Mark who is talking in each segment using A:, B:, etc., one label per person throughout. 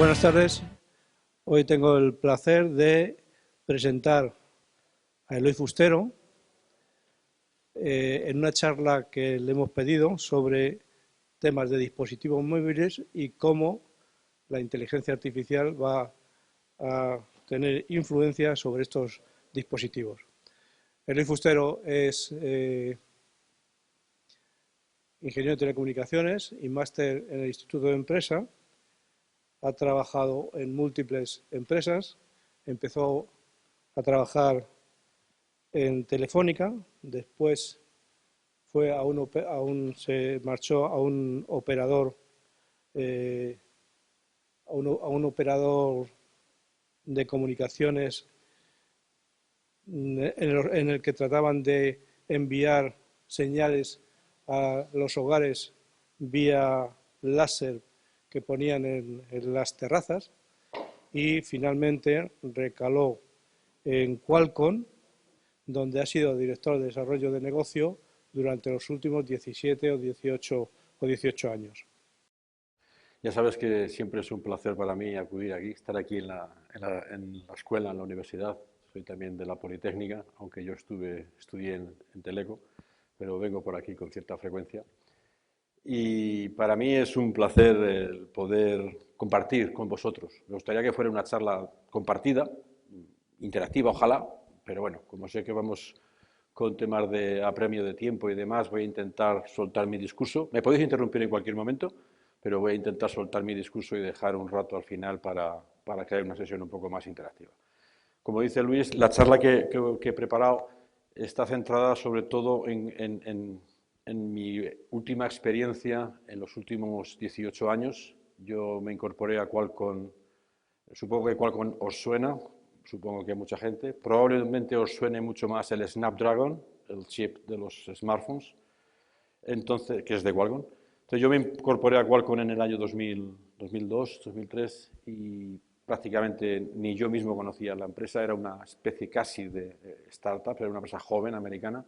A: Buenas tardes. Hoy tengo el placer de presentar a Eloy Fustero en una charla que le hemos pedido sobre temas de dispositivos móviles y cómo la inteligencia artificial va a tener influencia sobre estos dispositivos. Eloy Fustero es ingeniero de telecomunicaciones y máster en el Instituto de Empresa. Ha trabajado en múltiples empresas, empezó a trabajar en Telefónica, después se marchó a un operador, de comunicaciones en el que trataban de enviar señales a los hogares vía láser que ponían en las terrazas, y finalmente recaló en Qualcomm, donde ha sido director de desarrollo de negocio durante los últimos 17 o 18 años.
B: Ya sabes que siempre es un placer para mí acudir aquí, estar aquí en la escuela, en la universidad. Soy también de la Politécnica, aunque yo estudié en Teleco, pero vengo por aquí con cierta frecuencia. Y para mí es un placer el poder compartir con vosotros. Me gustaría que fuera una charla compartida, interactiva ojalá, pero bueno, como sé que vamos con temas de apremio de tiempo y demás, voy a intentar soltar mi discurso. Me podéis interrumpir en cualquier momento, pero voy a intentar soltar mi discurso y dejar un rato al final para que haya una sesión un poco más interactiva. Como dice Luis, la charla que he preparado está centrada sobre todo en mi última experiencia en los últimos 18 años. Yo me incorporé a Qualcomm, supongo que Qualcomm os suena, supongo que a mucha gente. Probablemente os suene mucho más el Snapdragon, el chip de los smartphones, entonces, que es de Qualcomm. Entonces yo me incorporé a Qualcomm en el año 2002, 2003 y prácticamente ni yo mismo conocía la empresa. Era una especie casi de startup, era una empresa joven americana.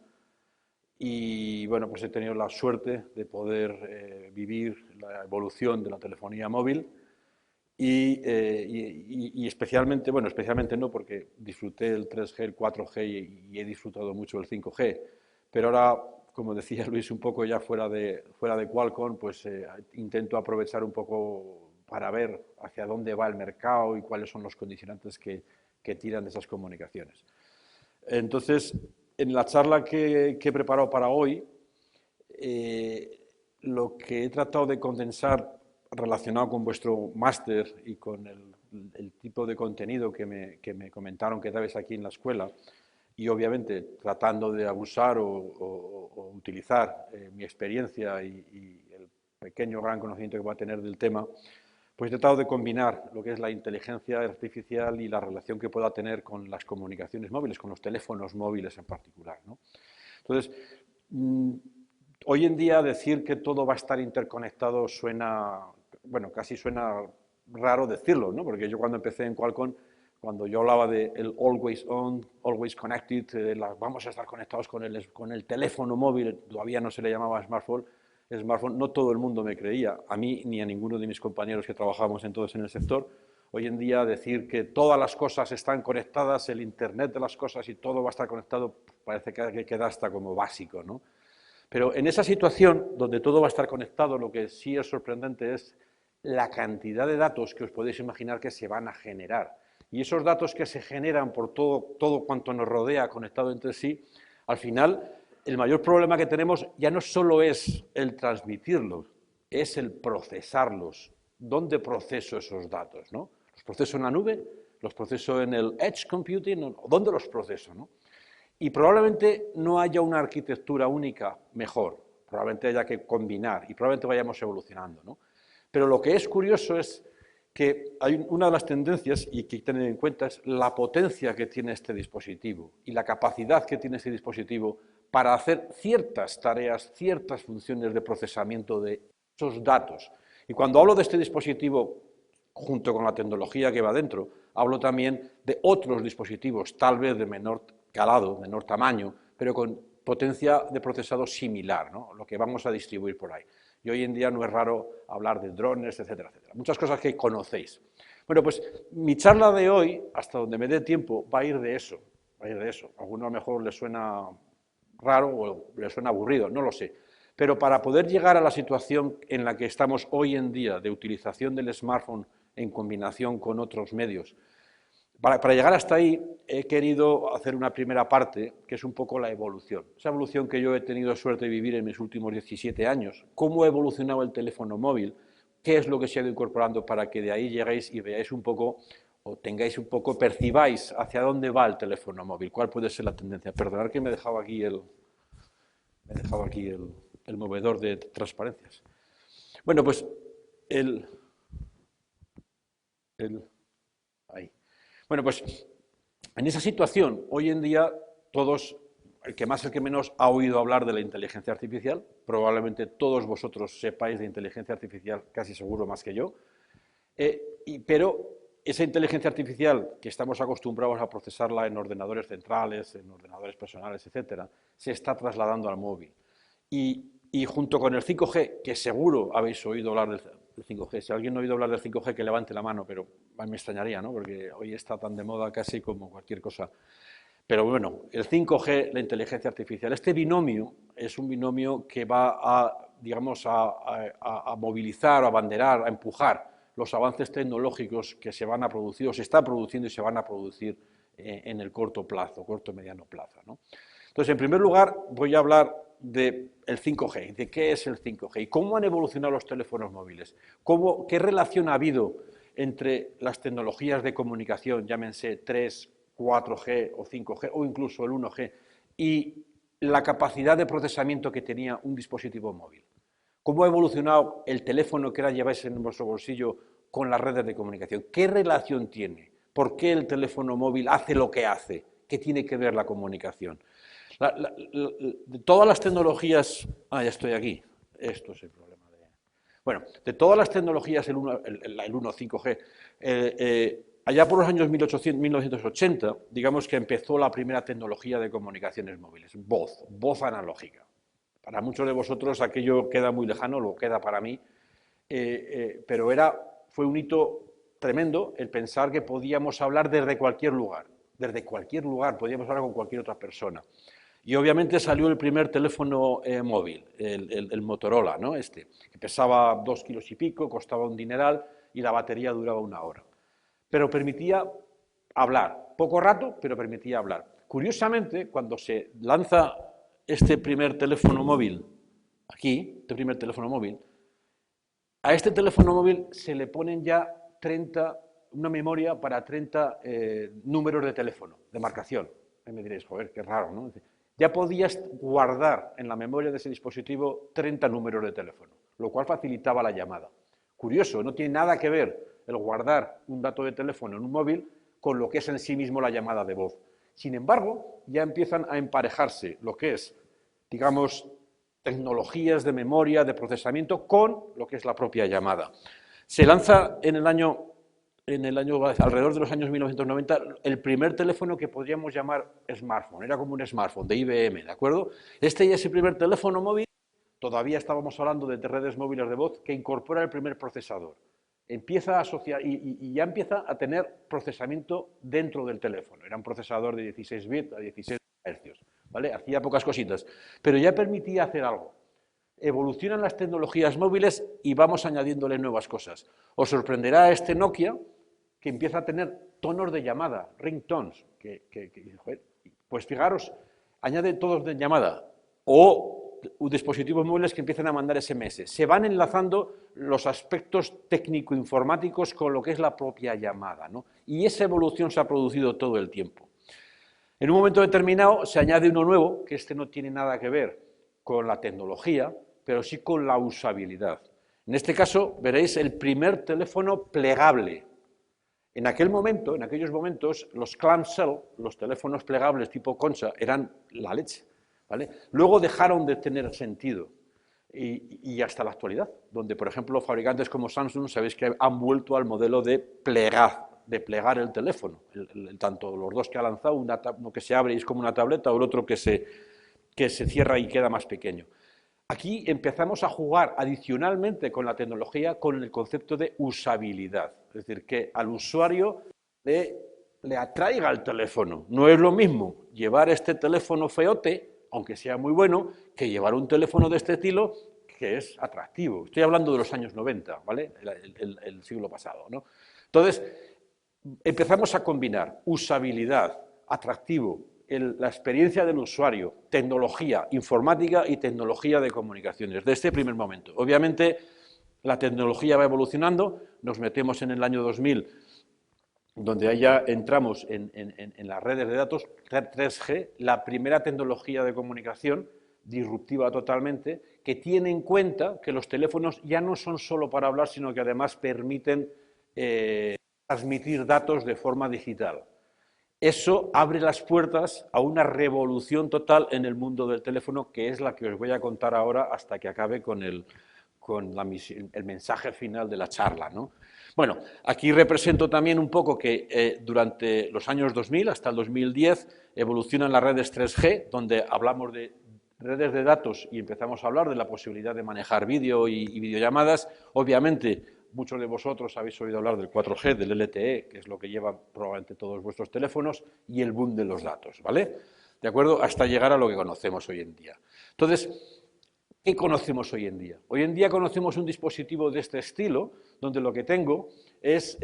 B: Y bueno, pues he tenido la suerte de poder vivir la evolución de la telefonía móvil y especialmente, bueno, especialmente no porque disfruté el 3G, el 4G y he disfrutado mucho el 5G, pero ahora, como decía Luis, un poco ya fuera de Qualcomm, pues intento aprovechar un poco para ver hacia dónde va el mercado y cuáles son los condicionantes que tiran de esas comunicaciones. Entonces, en la charla que he preparado para hoy, lo que he tratado de condensar relacionado con vuestro máster y con el tipo de contenido que me comentaron que dabais aquí en la escuela, y obviamente tratando de abusar o utilizar mi experiencia y el pequeño gran conocimiento que voy a tener del tema, pues he tratado de combinar lo que es la inteligencia artificial y la relación que pueda tener con las comunicaciones móviles, con los teléfonos móviles en particular, ¿no? Entonces, hoy en día decir que todo va a estar interconectado suena, bueno, casi suena raro decirlo, ¿no? Porque yo cuando empecé en Qualcomm, cuando yo hablaba de el always on, always connected, vamos a estar conectados con el teléfono móvil, todavía no se le llamaba smartphone, no todo el mundo me creía, a mí ni a ninguno de mis compañeros que trabajábamos entonces en el sector. Hoy en día decir que todas las cosas están conectadas, el Internet de las cosas y todo va a estar conectado, parece que queda hasta como básico, ¿no? Pero en esa situación, donde todo va a estar conectado, lo que sí es sorprendente es la cantidad de datos que os podéis imaginar que se van a generar. Y esos datos que se generan por todo cuanto nos rodea conectado entre sí, al final, el mayor problema que tenemos ya no solo es el transmitirlos, es el procesarlos. ¿Dónde proceso esos datos, no? ¿Los proceso en la nube? ¿Los proceso en el edge computing? ¿Dónde los proceso, no? Y probablemente no haya una arquitectura única mejor, probablemente haya que combinar y probablemente vayamos evolucionando, ¿no? Pero lo que es curioso es que hay una de las tendencias, y que hay que tener en cuenta, es la potencia que tiene este dispositivo y la capacidad que tiene este dispositivo para hacer ciertas tareas, ciertas funciones de procesamiento de esos datos. Y cuando hablo de este dispositivo, junto con la tecnología que va dentro, hablo también de otros dispositivos, tal vez de menor calado, de menor tamaño, pero con potencia de procesado similar, ¿no? Lo que vamos a distribuir por ahí. Y hoy en día no es raro hablar de drones, etcétera, etcétera. Muchas cosas que conocéis. Bueno, pues mi charla de hoy, hasta donde me dé tiempo, va a ir de eso. Va a ir de eso. A alguno a lo mejor le suena raro o le suena aburrido, no lo sé. Pero para poder llegar a la situación en la que estamos hoy en día de utilización del smartphone en combinación con otros medios, para llegar hasta ahí he querido hacer una primera parte, que es un poco la evolución. Esa evolución que yo he tenido suerte de vivir en mis últimos 17 años. Cómo ha evolucionado el teléfono móvil, qué es lo que se ha ido incorporando para que de ahí lleguéis y veáis un poco, o tengáis un poco, percibáis hacia dónde va el teléfono móvil, cuál puede ser la tendencia. Perdonad que me he dejado aquí el movedor de transparencias. Bueno, pues ahí. Bueno, pues en esa situación, hoy en día, todos, el que más, el que menos, ha oído hablar de la inteligencia artificial. Probablemente todos vosotros sepáis de inteligencia artificial, casi seguro más que yo. Pero esa inteligencia artificial, que estamos acostumbrados a procesarla en ordenadores centrales, en ordenadores personales, etcétera, se está trasladando al móvil. Y junto con el 5G, que seguro habéis oído hablar del 5G, si alguien no ha oído hablar del 5G, que levante la mano, pero me extrañaría, ¿no? Porque hoy está tan de moda casi como cualquier cosa. Pero bueno, el 5G, la inteligencia artificial, este binomio es un binomio que va a, digamos, a movilizar, a abanderar, a empujar los avances tecnológicos que se van a producir, o se están produciendo y se van a producir en el corto plazo, corto mediano plazo, ¿no? Entonces, en primer lugar, voy a hablar del 5G, de qué es el 5G y cómo han evolucionado los teléfonos móviles, qué relación ha habido entre las tecnologías de comunicación, llámense 3, 4G o 5G o incluso el 1G, y la capacidad de procesamiento que tenía un dispositivo móvil. ¿Cómo ha evolucionado el teléfono que ahora lleváis en vuestro bolsillo con las redes de comunicación? ¿Qué relación tiene? ¿Por qué el teléfono móvil hace lo que hace? ¿Qué tiene que ver la comunicación? De todas las tecnologías... Ah, ya estoy aquí. Esto es el problema. Bueno, de todas las tecnologías, el 5G, allá por los años 1980, digamos que empezó la primera tecnología de comunicaciones móviles, voz analógica. Para muchos de vosotros aquello queda muy lejano, lo queda para mí, pero fue un hito tremendo el pensar que podíamos hablar desde cualquier lugar podíamos hablar con cualquier otra persona. Y obviamente salió el primer teléfono móvil, el Motorola, ¿no? Que pesaba 2 kilos y pico, costaba un dineral y la batería duraba 1 hora. Pero permitía hablar, poco rato, pero permitía hablar. Curiosamente, cuando se lanza este primer teléfono móvil, a este teléfono móvil se le ponen ya una memoria para 30 números de teléfono, de marcación. Y me diréis, joder, qué raro, ¿no? Ya podías guardar en la memoria de ese dispositivo 30 números de teléfono, lo cual facilitaba la llamada. Curioso, no tiene nada que ver el guardar un dato de teléfono en un móvil con lo que es en sí mismo la llamada de voz. Sin embargo, ya empiezan a emparejarse lo que es, digamos, tecnologías de memoria, de procesamiento, con lo que es la propia llamada. Se lanza alrededor de los años 1990, el primer teléfono que podríamos llamar smartphone, era como un smartphone de IBM, ¿de acuerdo? Este ya es el primer teléfono móvil, todavía estábamos hablando de redes móviles de voz, que incorpora el primer procesador. Empieza a asociar y ya empieza a tener procesamiento dentro del teléfono. Era un procesador de 16 bits a 16 Hz, ¿vale? Hacía pocas cositas, pero ya permitía hacer algo. Evolucionan las tecnologías móviles y vamos añadiéndole nuevas cosas. Os sorprenderá este Nokia, que empieza a tener tonos de llamada, ringtones, pues fijaros, añade tonos de llamada, o dispositivos móviles que empiezan a mandar SMS. Se van enlazando los aspectos técnico-informáticos con lo que es la propia llamada, ¿no? Y esa evolución se ha producido todo el tiempo. En un momento determinado se añade uno nuevo, que no tiene nada que ver con la tecnología, pero sí con la usabilidad. En este caso, veréis el primer teléfono plegable. En aquellos momentos, los clamshell, los teléfonos plegables tipo concha, eran la leche, ¿vale? Luego dejaron de tener sentido y hasta la actualidad, donde, por ejemplo, fabricantes como Samsung, sabéis que han vuelto al modelo de plegar el teléfono, tanto los dos que ha lanzado, uno que se abre y es como una tableta, o el otro que se cierra y queda más pequeño. Aquí empezamos a jugar adicionalmente con la tecnología con el concepto de usabilidad, es decir, que al usuario le atraiga el teléfono. No es lo mismo llevar este teléfono feote, aunque sea muy bueno, que llevar un teléfono de este estilo que es atractivo. Estoy hablando de los años 90, ¿vale? El siglo pasado, ¿no? Entonces, empezamos a combinar usabilidad, atractivo, la experiencia del usuario, tecnología informática y tecnología de comunicaciones, desde este primer momento. Obviamente, la tecnología va evolucionando, nos metemos en el año 2000, donde ahí ya entramos en las redes de datos 3G, la primera tecnología de comunicación disruptiva totalmente, que tiene en cuenta que los teléfonos ya no son solo para hablar, sino que además permiten transmitir datos de forma digital. Eso abre las puertas a una revolución total en el mundo del teléfono, que es la que os voy a contar ahora hasta que acabe con el mensaje final de la charla, ¿no? Bueno, aquí represento también un poco que durante los años 2000 hasta el 2010 evolucionan las redes 3G, donde hablamos de redes de datos y empezamos a hablar de la posibilidad de manejar vídeo y videollamadas. Obviamente, muchos de vosotros habéis oído hablar del 4G, del LTE, que es lo que llevan probablemente todos vuestros teléfonos, y el boom de los datos, ¿vale? ¿De acuerdo? Hasta llegar a lo que conocemos hoy en día. Entonces, ¿qué conocemos hoy en día? Hoy en día conocemos un dispositivo de este estilo, donde lo que tengo es,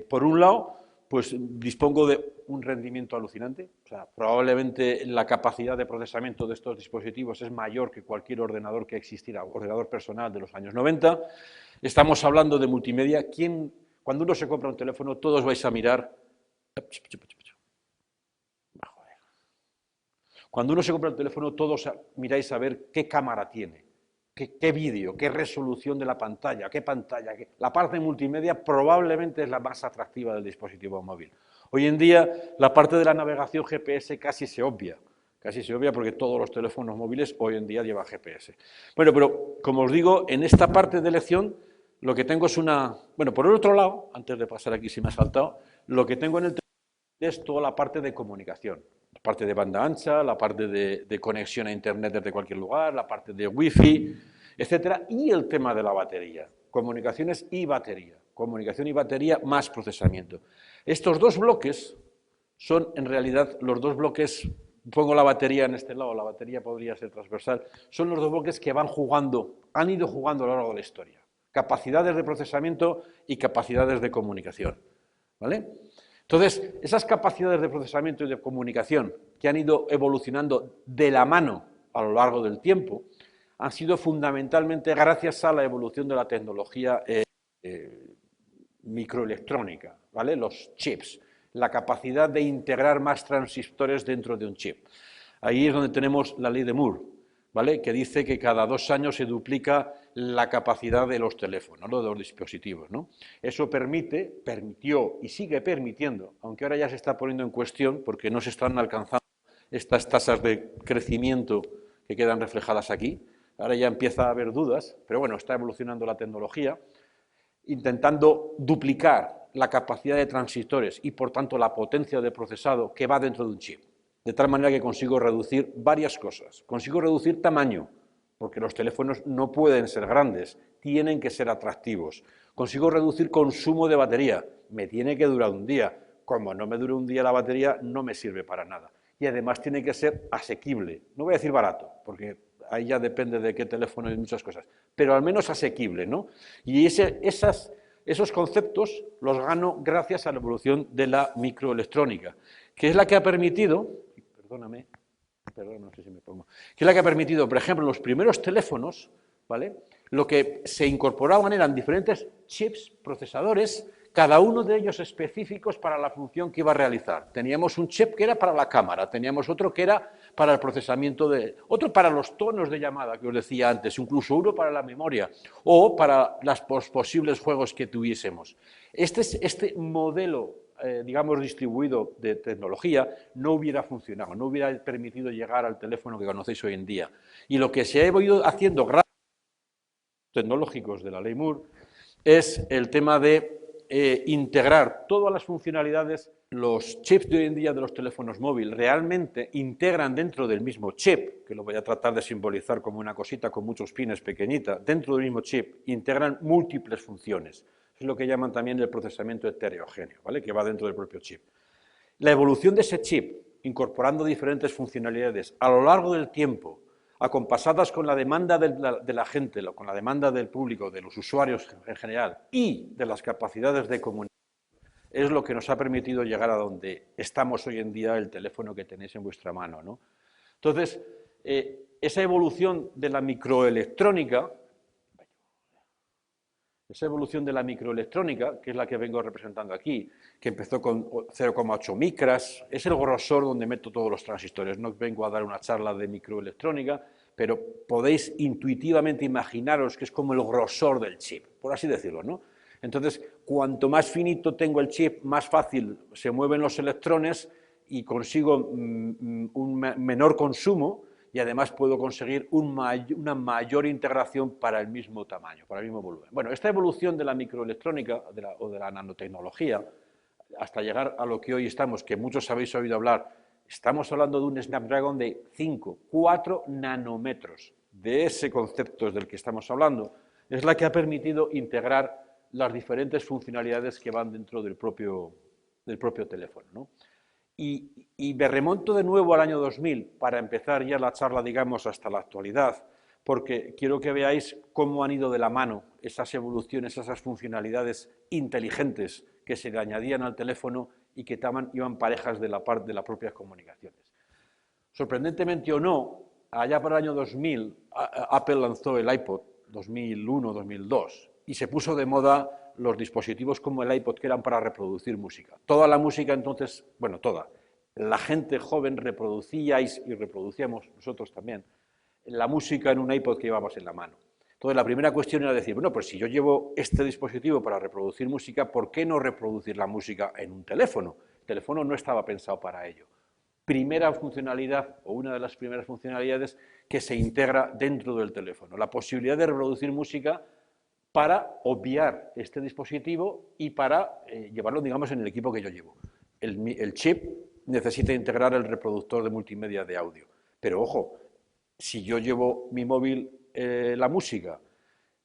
B: por un lado, pues dispongo de un rendimiento alucinante. O sea, probablemente la capacidad de procesamiento de estos dispositivos es mayor que cualquier ordenador que existiera, ordenador personal de los años 90. Estamos hablando de multimedia. Cuando uno se compra un teléfono, todos vais a mirar. Cuando uno se compra el teléfono, todos miráis a ver qué cámara tiene, qué vídeo, qué resolución de la pantalla, qué pantalla. La parte multimedia probablemente es la más atractiva del dispositivo móvil. Hoy en día, la parte de la navegación GPS casi se obvia porque todos los teléfonos móviles hoy en día llevan GPS. Bueno, pero como os digo, en esta parte de elección, lo que tengo es una... Bueno, por el otro lado, antes de pasar aquí si me ha saltado, lo que tengo en el teléfono es toda la parte de comunicación. La parte de banda ancha, la parte de conexión a internet desde cualquier lugar, la parte de wifi, etcétera, y el tema de la batería, comunicaciones y batería, comunicación y batería más procesamiento. Estos dos bloques son en realidad los dos bloques, pongo la batería en este lado, la batería podría ser transversal, son los dos bloques que han ido jugando a lo largo de la historia, capacidades de procesamiento y capacidades de comunicación, ¿vale? Entonces, esas capacidades de procesamiento y de comunicación que han ido evolucionando de la mano a lo largo del tiempo han sido fundamentalmente gracias a la evolución de la tecnología microelectrónica, ¿vale? Los chips, la capacidad de integrar más transistores dentro de un chip. Ahí es donde tenemos la ley de Moore, ¿vale? Que dice que cada 2 años se duplica la capacidad de los teléfonos, ¿no? De los dispositivos, ¿no? Eso permitió y sigue permitiendo, aunque ahora ya se está poniendo en cuestión porque no se están alcanzando estas tasas de crecimiento que quedan reflejadas aquí. Ahora ya empieza a haber dudas, pero bueno, está evolucionando la tecnología, intentando duplicar la capacidad de transistores y, por tanto, la potencia de procesado que va dentro de un chip. De tal manera que consigo reducir varias cosas. Consigo reducir tamaño, porque los teléfonos no pueden ser grandes, tienen que ser atractivos. Consigo reducir consumo de batería, me tiene que durar un día. Como no me dure un día la batería, no me sirve para nada. Y además tiene que ser asequible. No voy a decir barato, porque ahí ya depende de qué teléfono y muchas cosas, pero al menos asequible, ¿no? Y esos conceptos los gano gracias a la evolución de la microelectrónica, que es la que ha permitido, no sé si me pongo, que es la que ha permitido, por ejemplo, los primeros teléfonos, ¿vale? Lo que se incorporaban eran diferentes chips, procesadores, cada uno de ellos específicos para la función que iba a realizar. Teníamos un chip que era para la cámara, teníamos otro que era para el procesamiento otro para los tonos de llamada que os decía antes, incluso uno para la memoria o para los posibles juegos que tuviésemos. Este modelo, digamos, distribuido de tecnología no hubiera funcionado, no hubiera permitido llegar al teléfono que conocéis hoy en día. Y lo que se ha ido haciendo gracias a los tecnológicos de la ley Moore es el tema de integrar todas las funcionalidades. Los chips de hoy en día de los teléfonos móviles realmente integran dentro del mismo chip, que lo voy a tratar de simbolizar como una cosita con muchos pines pequeñita, dentro del mismo chip integran múltiples funciones. Es lo que llaman también el procesamiento heterogéneo, ¿vale? Que va dentro del propio chip. La evolución de ese chip, incorporando diferentes funcionalidades a lo largo del tiempo, acompasadas con la demanda de la gente, con la demanda del público, de los usuarios en general y de las capacidades de comunicación, es lo que nos ha permitido llegar a donde estamos hoy en día, el teléfono que tenéis en vuestra mano, ¿no? Entonces, esa evolución de la microelectrónica, que es la que vengo representando aquí, que empezó con 0,8 micras, es el grosor donde meto todos los transistores. No vengo a dar una charla de microelectrónica, pero podéis intuitivamente imaginaros que es como el grosor del chip, por así decirlo, ¿no? Entonces, cuanto más finito tengo el chip, más fácil se mueven los electrones y consigo un menor consumo y además puedo conseguir una mayor integración para el mismo tamaño, para el mismo volumen. Bueno, esta evolución de la microelectrónica o de la nanotecnología, hasta llegar a lo que hoy estamos, que muchos habéis oído hablar, estamos hablando de un Snapdragon de 4 nanómetros. De ese concepto es del que estamos hablando, es la que ha permitido integrar las diferentes funcionalidades que van dentro del propio teléfono, ¿no? Y me remonto de nuevo al año 2000 para empezar ya la charla, digamos, hasta la actualidad, porque quiero que veáis cómo han ido de la mano esas evoluciones, esas funcionalidades inteligentes que se le añadían al teléfono y que iban parejas de la propias comunicaciones. Sorprendentemente o no, allá para el año 2000, Apple lanzó el iPod, 2001-2002, y se puso de moda los dispositivos como el iPod que eran para reproducir música. Toda la música entonces, bueno, toda, la gente joven reproducíais y reproducíamos nosotros también la música en un iPod que llevábamos en la mano. Entonces la primera cuestión era decir, bueno, pues si yo llevo este dispositivo para reproducir música, ¿por qué no reproducir la música en un teléfono? El teléfono no estaba pensado para ello. Primera funcionalidad, o una de las primeras funcionalidades que se integra dentro del teléfono, la posibilidad de reproducir música para obviar este dispositivo y para llevarlo, digamos, en el equipo que yo llevo. El chip necesita integrar el reproductor de multimedia de audio, pero ojo, si yo llevo mi móvil la música,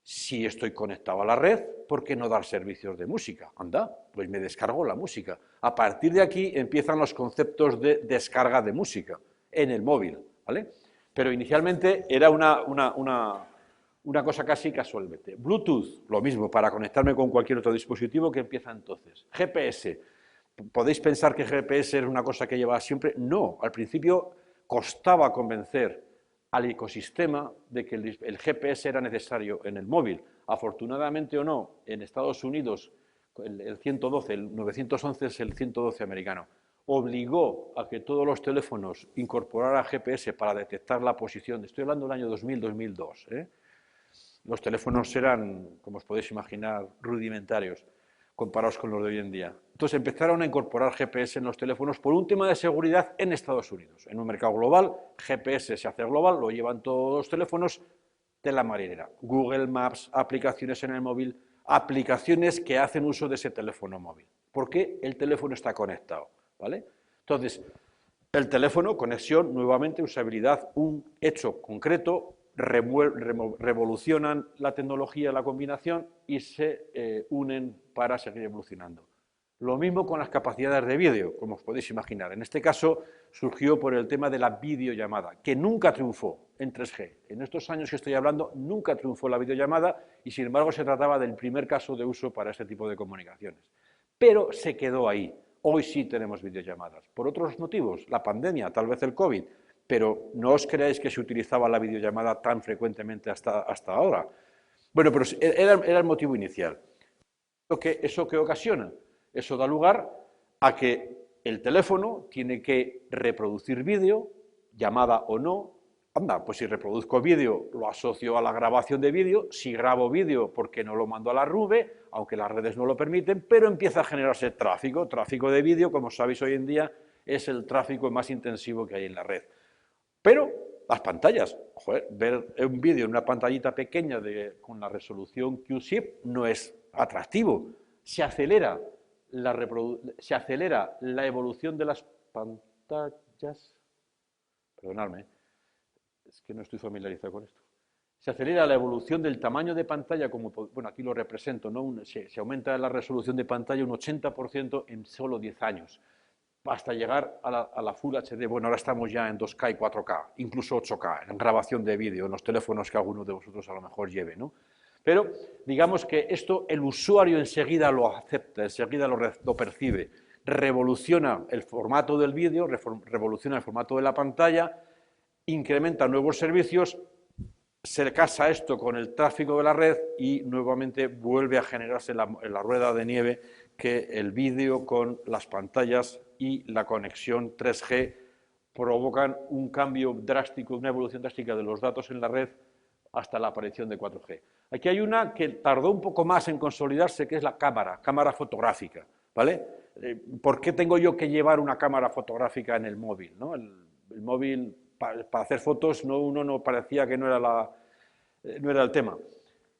B: si estoy conectado a la red, ¿por qué no dar servicios de música? Anda, pues me descargo la música. A partir de aquí empiezan los conceptos de descarga de música en el móvil, ¿vale? Pero inicialmente era una cosa casi casualmente. Bluetooth, lo mismo, para conectarme con cualquier otro dispositivo que empieza entonces. GPS, ¿podéis pensar que GPS era una cosa que llevaba siempre? No, al principio costaba convencer al ecosistema de que el GPS era necesario en el móvil. Afortunadamente o no, en Estados Unidos, el 112, el 911 es el 112 americano, obligó a que todos los teléfonos incorporaran GPS para detectar la posición. Estoy hablando del año 2000-2002, ¿eh? Los teléfonos eran, como os podéis imaginar, rudimentarios comparados con los de hoy en día. Entonces empezaron a incorporar GPS en los teléfonos por un tema de seguridad en Estados Unidos. En un mercado global, GPS se hace global, lo llevan todos los teléfonos de la marinera. Google Maps, aplicaciones en el móvil, aplicaciones que hacen uso de ese teléfono móvil. Porque el teléfono está conectado, ¿vale? Entonces, el teléfono, conexión, nuevamente, usabilidad, un hecho concreto, revolucionan la tecnología, la combinación y se unen para seguir evolucionando. Lo mismo con las capacidades de vídeo, como os podéis imaginar. En este caso surgió por el tema de la videollamada, que nunca triunfó en 3G. En estos años que estoy hablando, nunca triunfó la videollamada y, sin embargo, se trataba del primer caso de uso para este tipo de comunicaciones. Pero se quedó ahí. Hoy sí tenemos videollamadas. Por otros motivos, la pandemia, tal vez el COVID, pero no os creáis que se utilizaba la videollamada tan frecuentemente hasta ahora. Bueno, pero era el motivo inicial. ¿Eso qué ocasiona? Eso da lugar a que el teléfono tiene que reproducir vídeo, llamada o no. Anda, pues si reproduzco vídeo, lo asocio a la grabación de vídeo. Si grabo vídeo, porque no lo mando a la nube, aunque las redes no lo permiten, pero empieza a generarse tráfico. Tráfico de vídeo, como sabéis hoy en día, es el tráfico más intensivo que hay en la red. Pero las pantallas, joder, ver un vídeo en una pantallita pequeña con la resolución QSIP no es atractivo. se acelera la evolución de las pantallas. Perdonadme, es que no estoy familiarizado con esto. Se acelera la evolución del tamaño de pantalla, como, bueno, aquí lo represento, ¿no? Se aumenta la resolución de pantalla un 80% en solo 10 años, hasta llegar a la Full HD. Bueno, ahora estamos ya en 2K y 4K, incluso 8K, en grabación de vídeo, en los teléfonos que alguno de vosotros a lo mejor lleve, ¿no? Pero digamos que esto el usuario enseguida lo acepta, enseguida lo percibe, revoluciona el formato del vídeo, revoluciona el formato de la pantalla, incrementa nuevos servicios, se casa esto con el tráfico de la red y nuevamente vuelve a generarse la rueda de nieve que el vídeo con las pantallas y la conexión 3G provocan un cambio drástico, una evolución drástica de los datos en la red hasta la aparición de 4G. Aquí hay una que tardó un poco más en consolidarse, que es la cámara fotográfica, ¿vale? ¿Por qué tengo yo que llevar una cámara fotográfica en el móvil, ¿no? El móvil, para hacer fotos, uno no parecía que no era el tema.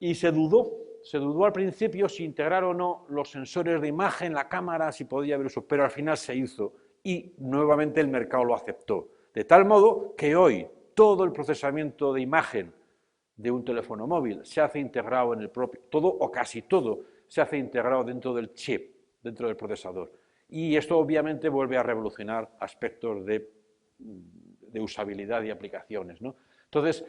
B: Y se dudó al principio si integrar o no los sensores de imagen, la cámara, si podía haber uso, pero al final se hizo y nuevamente el mercado lo aceptó. De tal modo que hoy todo el procesamiento de imagen de un teléfono móvil se hace integrado en el propio, todo o casi todo se hace integrado dentro del chip, dentro del procesador. Y esto obviamente vuelve a revolucionar aspectos de usabilidad y aplicaciones, ¿no? Entonces,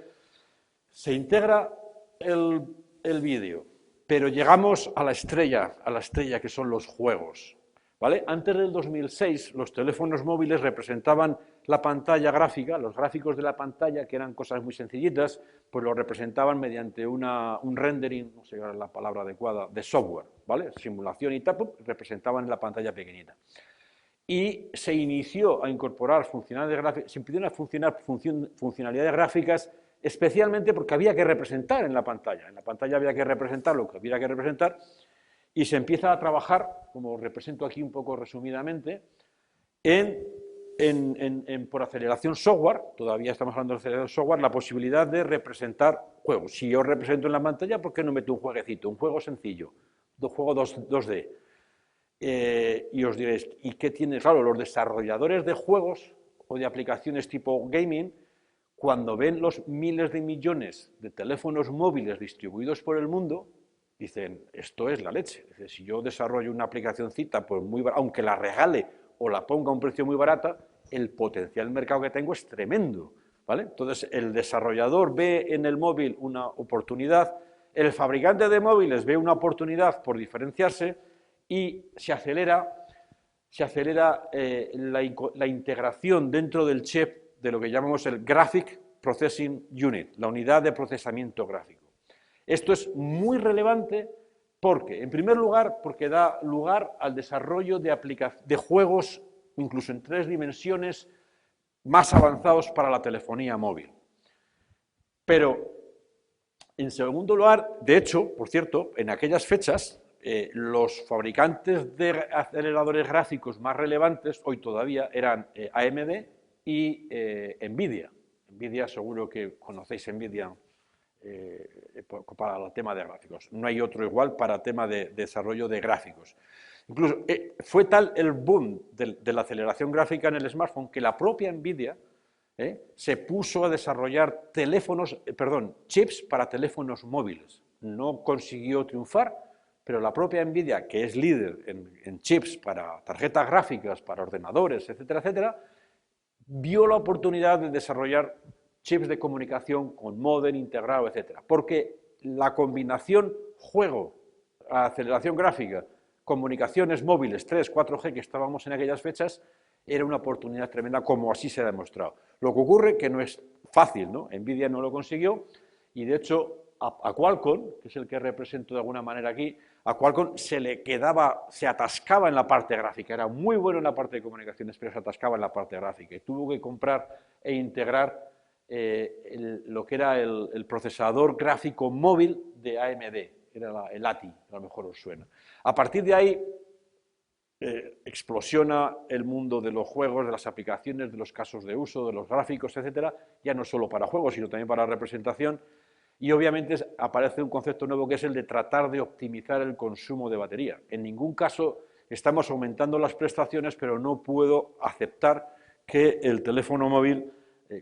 B: se integra el vídeo, pero llegamos a la estrella que son los juegos, ¿vale? Antes del 2006, los teléfonos móviles representaban la pantalla gráfica, los gráficos de la pantalla, que eran cosas muy sencillitas, pues lo representaban mediante un rendering, no sé la palabra adecuada, de software, ¿vale? Simulación y tal, representaban en la pantalla pequeñita. Y se inició a incorporar funcionalidades gráficas, se empezaron a funcionar funcionalidades gráficas, especialmente porque había que representar en la pantalla. En la pantalla había que representar lo que había que representar, y se empieza a trabajar, como represento aquí un poco resumidamente, por aceleración software, todavía estamos hablando de aceleración software, la posibilidad de representar juegos. Si yo represento en la pantalla, ¿por qué no meto un jueguecito? Un juego sencillo, un juego 2D. Y os diréis, ¿y qué tiene? Claro, los desarrolladores de juegos o de aplicaciones tipo gaming, cuando ven los miles de millones de teléfonos móviles distribuidos por el mundo, dicen, esto es la leche. Dice, si yo desarrollo una aplicacióncita, pues aunque la regale o la ponga a un precio muy barata, el potencial mercado que tengo es tremendo, ¿vale? Entonces, el desarrollador ve en el móvil una oportunidad, el fabricante de móviles ve una oportunidad por diferenciarse y se acelera la integración dentro del chip de lo que llamamos el Graphic Processing Unit, la unidad de procesamiento gráfico. Esto es muy relevante porque, en primer lugar, porque da lugar al desarrollo de juegos, incluso en 3 dimensiones, más avanzados para la telefonía móvil. Pero, en segundo lugar, de hecho, por cierto, en aquellas fechas, los fabricantes de aceleradores gráficos más relevantes, hoy todavía, eran AMD y NVIDIA. NVIDIA, seguro que conocéis NVIDIA para el tema de gráficos. No hay otro igual para tema de desarrollo de gráficos. Incluso fue tal el boom de la aceleración gráfica en el smartphone que la propia NVIDIA se puso a desarrollar chips para teléfonos móviles. No consiguió triunfar, pero la propia NVIDIA, que es líder en chips para tarjetas gráficas, para ordenadores, etcétera, etcétera, vio la oportunidad de desarrollar chips de comunicación con módem integrado, etcétera. Porque la combinación juego, aceleración gráfica, comunicaciones móviles 3, 4G que estábamos en aquellas fechas, era una oportunidad tremenda, como así se ha demostrado. Lo que ocurre que no es fácil, ¿no? NVIDIA no lo consiguió y, de hecho, a Qualcomm, que es el que represento de alguna manera aquí, a Qualcomm se atascaba en la parte gráfica, era muy bueno en la parte de comunicaciones, pero se atascaba en la parte gráfica y tuvo que comprar e integrar lo que era el procesador gráfico móvil de AMD, era el ATI, a lo mejor os suena. A partir de ahí explosiona el mundo de los juegos, de las aplicaciones, de los casos de uso, de los gráficos, etcétera, ya no solo para juegos, sino también para representación, Y obviamente aparece un concepto nuevo que es el de tratar de optimizar el consumo de batería. En ningún caso estamos aumentando las prestaciones, pero no puedo aceptar que el teléfono móvil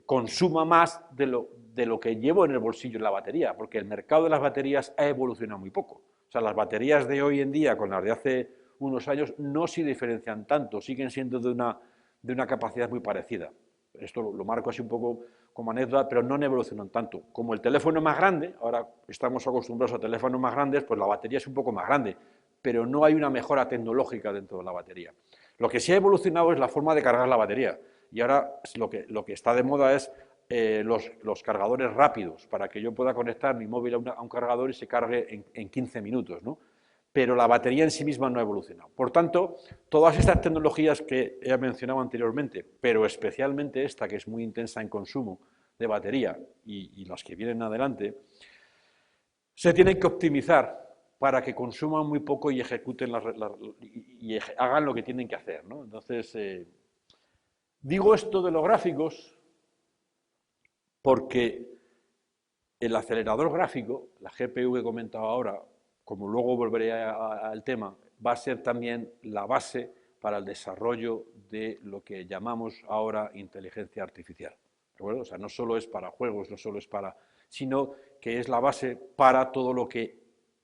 B: consuma más de lo que llevo en el bolsillo en la batería, porque el mercado de las baterías ha evolucionado muy poco. O sea, las baterías de hoy en día con las de hace unos años no se diferencian tanto, siguen siendo de una capacidad muy parecida. Esto lo marco así un poco como anécdota, pero no han evolucionado tanto. Como el teléfono es más grande, ahora estamos acostumbrados a teléfonos más grandes, pues la batería es un poco más grande, pero no hay una mejora tecnológica dentro de la batería. Lo que sí ha evolucionado es la forma de cargar la batería, y ahora lo que está de moda es los cargadores rápidos, para que yo pueda conectar mi móvil a un cargador y se cargue en 15 minutos, ¿no? Pero la batería en sí misma no ha evolucionado. Por tanto, todas estas tecnologías que he mencionado anteriormente, pero especialmente esta que es muy intensa en consumo de batería y las que vienen adelante, se tienen que optimizar para que consuman muy poco y ejecuten y hagan lo que tienen que hacer, ¿no? Entonces, digo esto de los gráficos porque el acelerador gráfico, la GPU que he comentado ahora, como luego volveré al tema, va a ser también la base para el desarrollo de lo que llamamos ahora inteligencia artificial. ¿De acuerdo? O sea, no solo es para juegos, no solo es para, sino que es la base para todo lo que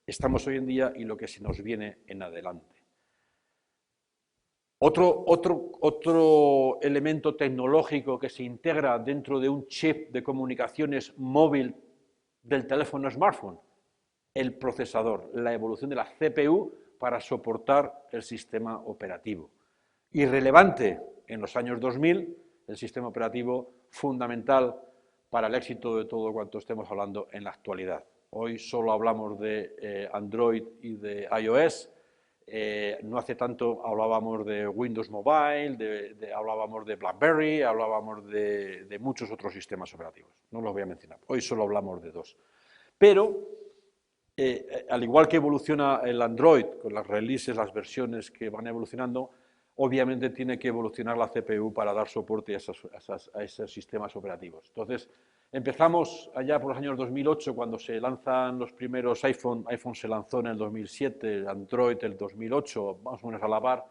B: estamos hoy en día y lo que se nos viene en adelante. Otro elemento tecnológico que se integra dentro de un chip de comunicaciones móvil del teléfono smartphone, el procesador, la evolución de la CPU para soportar el sistema operativo. Irrelevante en los años 2000, el sistema operativo fundamental para el éxito de todo cuanto estemos hablando en la actualidad. Hoy solo hablamos de Android y de iOS. No hace tanto hablábamos de Windows Mobile, hablábamos de BlackBerry, hablábamos de muchos otros sistemas operativos. No los voy a mencionar. Hoy solo hablamos de dos. Pero, al igual que evoluciona el Android, con las releases, las versiones que van evolucionando, obviamente tiene que evolucionar la CPU para dar soporte a esos sistemas operativos. Entonces, empezamos allá por los años 2008, cuando se lanzan los primeros iPhone se lanzó en el 2007, Android el 2008, más o menos a la par,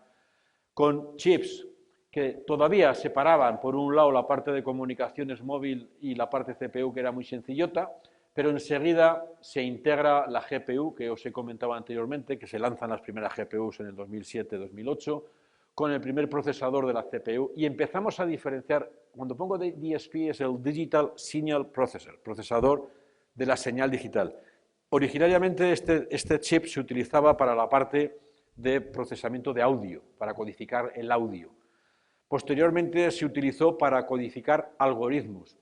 B: con chips que todavía separaban, por un lado, la parte de comunicaciones móvil y la parte CPU, que era muy sencillota, pero enseguida se integra la GPU, que os he comentado anteriormente, que se lanzan las primeras GPUs en el 2007-2008, con el primer procesador de la CPU, y empezamos a diferenciar, cuando pongo DSP es el Digital Signal Processor, procesador de la señal digital. Originariamente este chip se utilizaba para la parte de procesamiento de audio, para codificar el audio. Posteriormente se utilizó para codificar algoritmos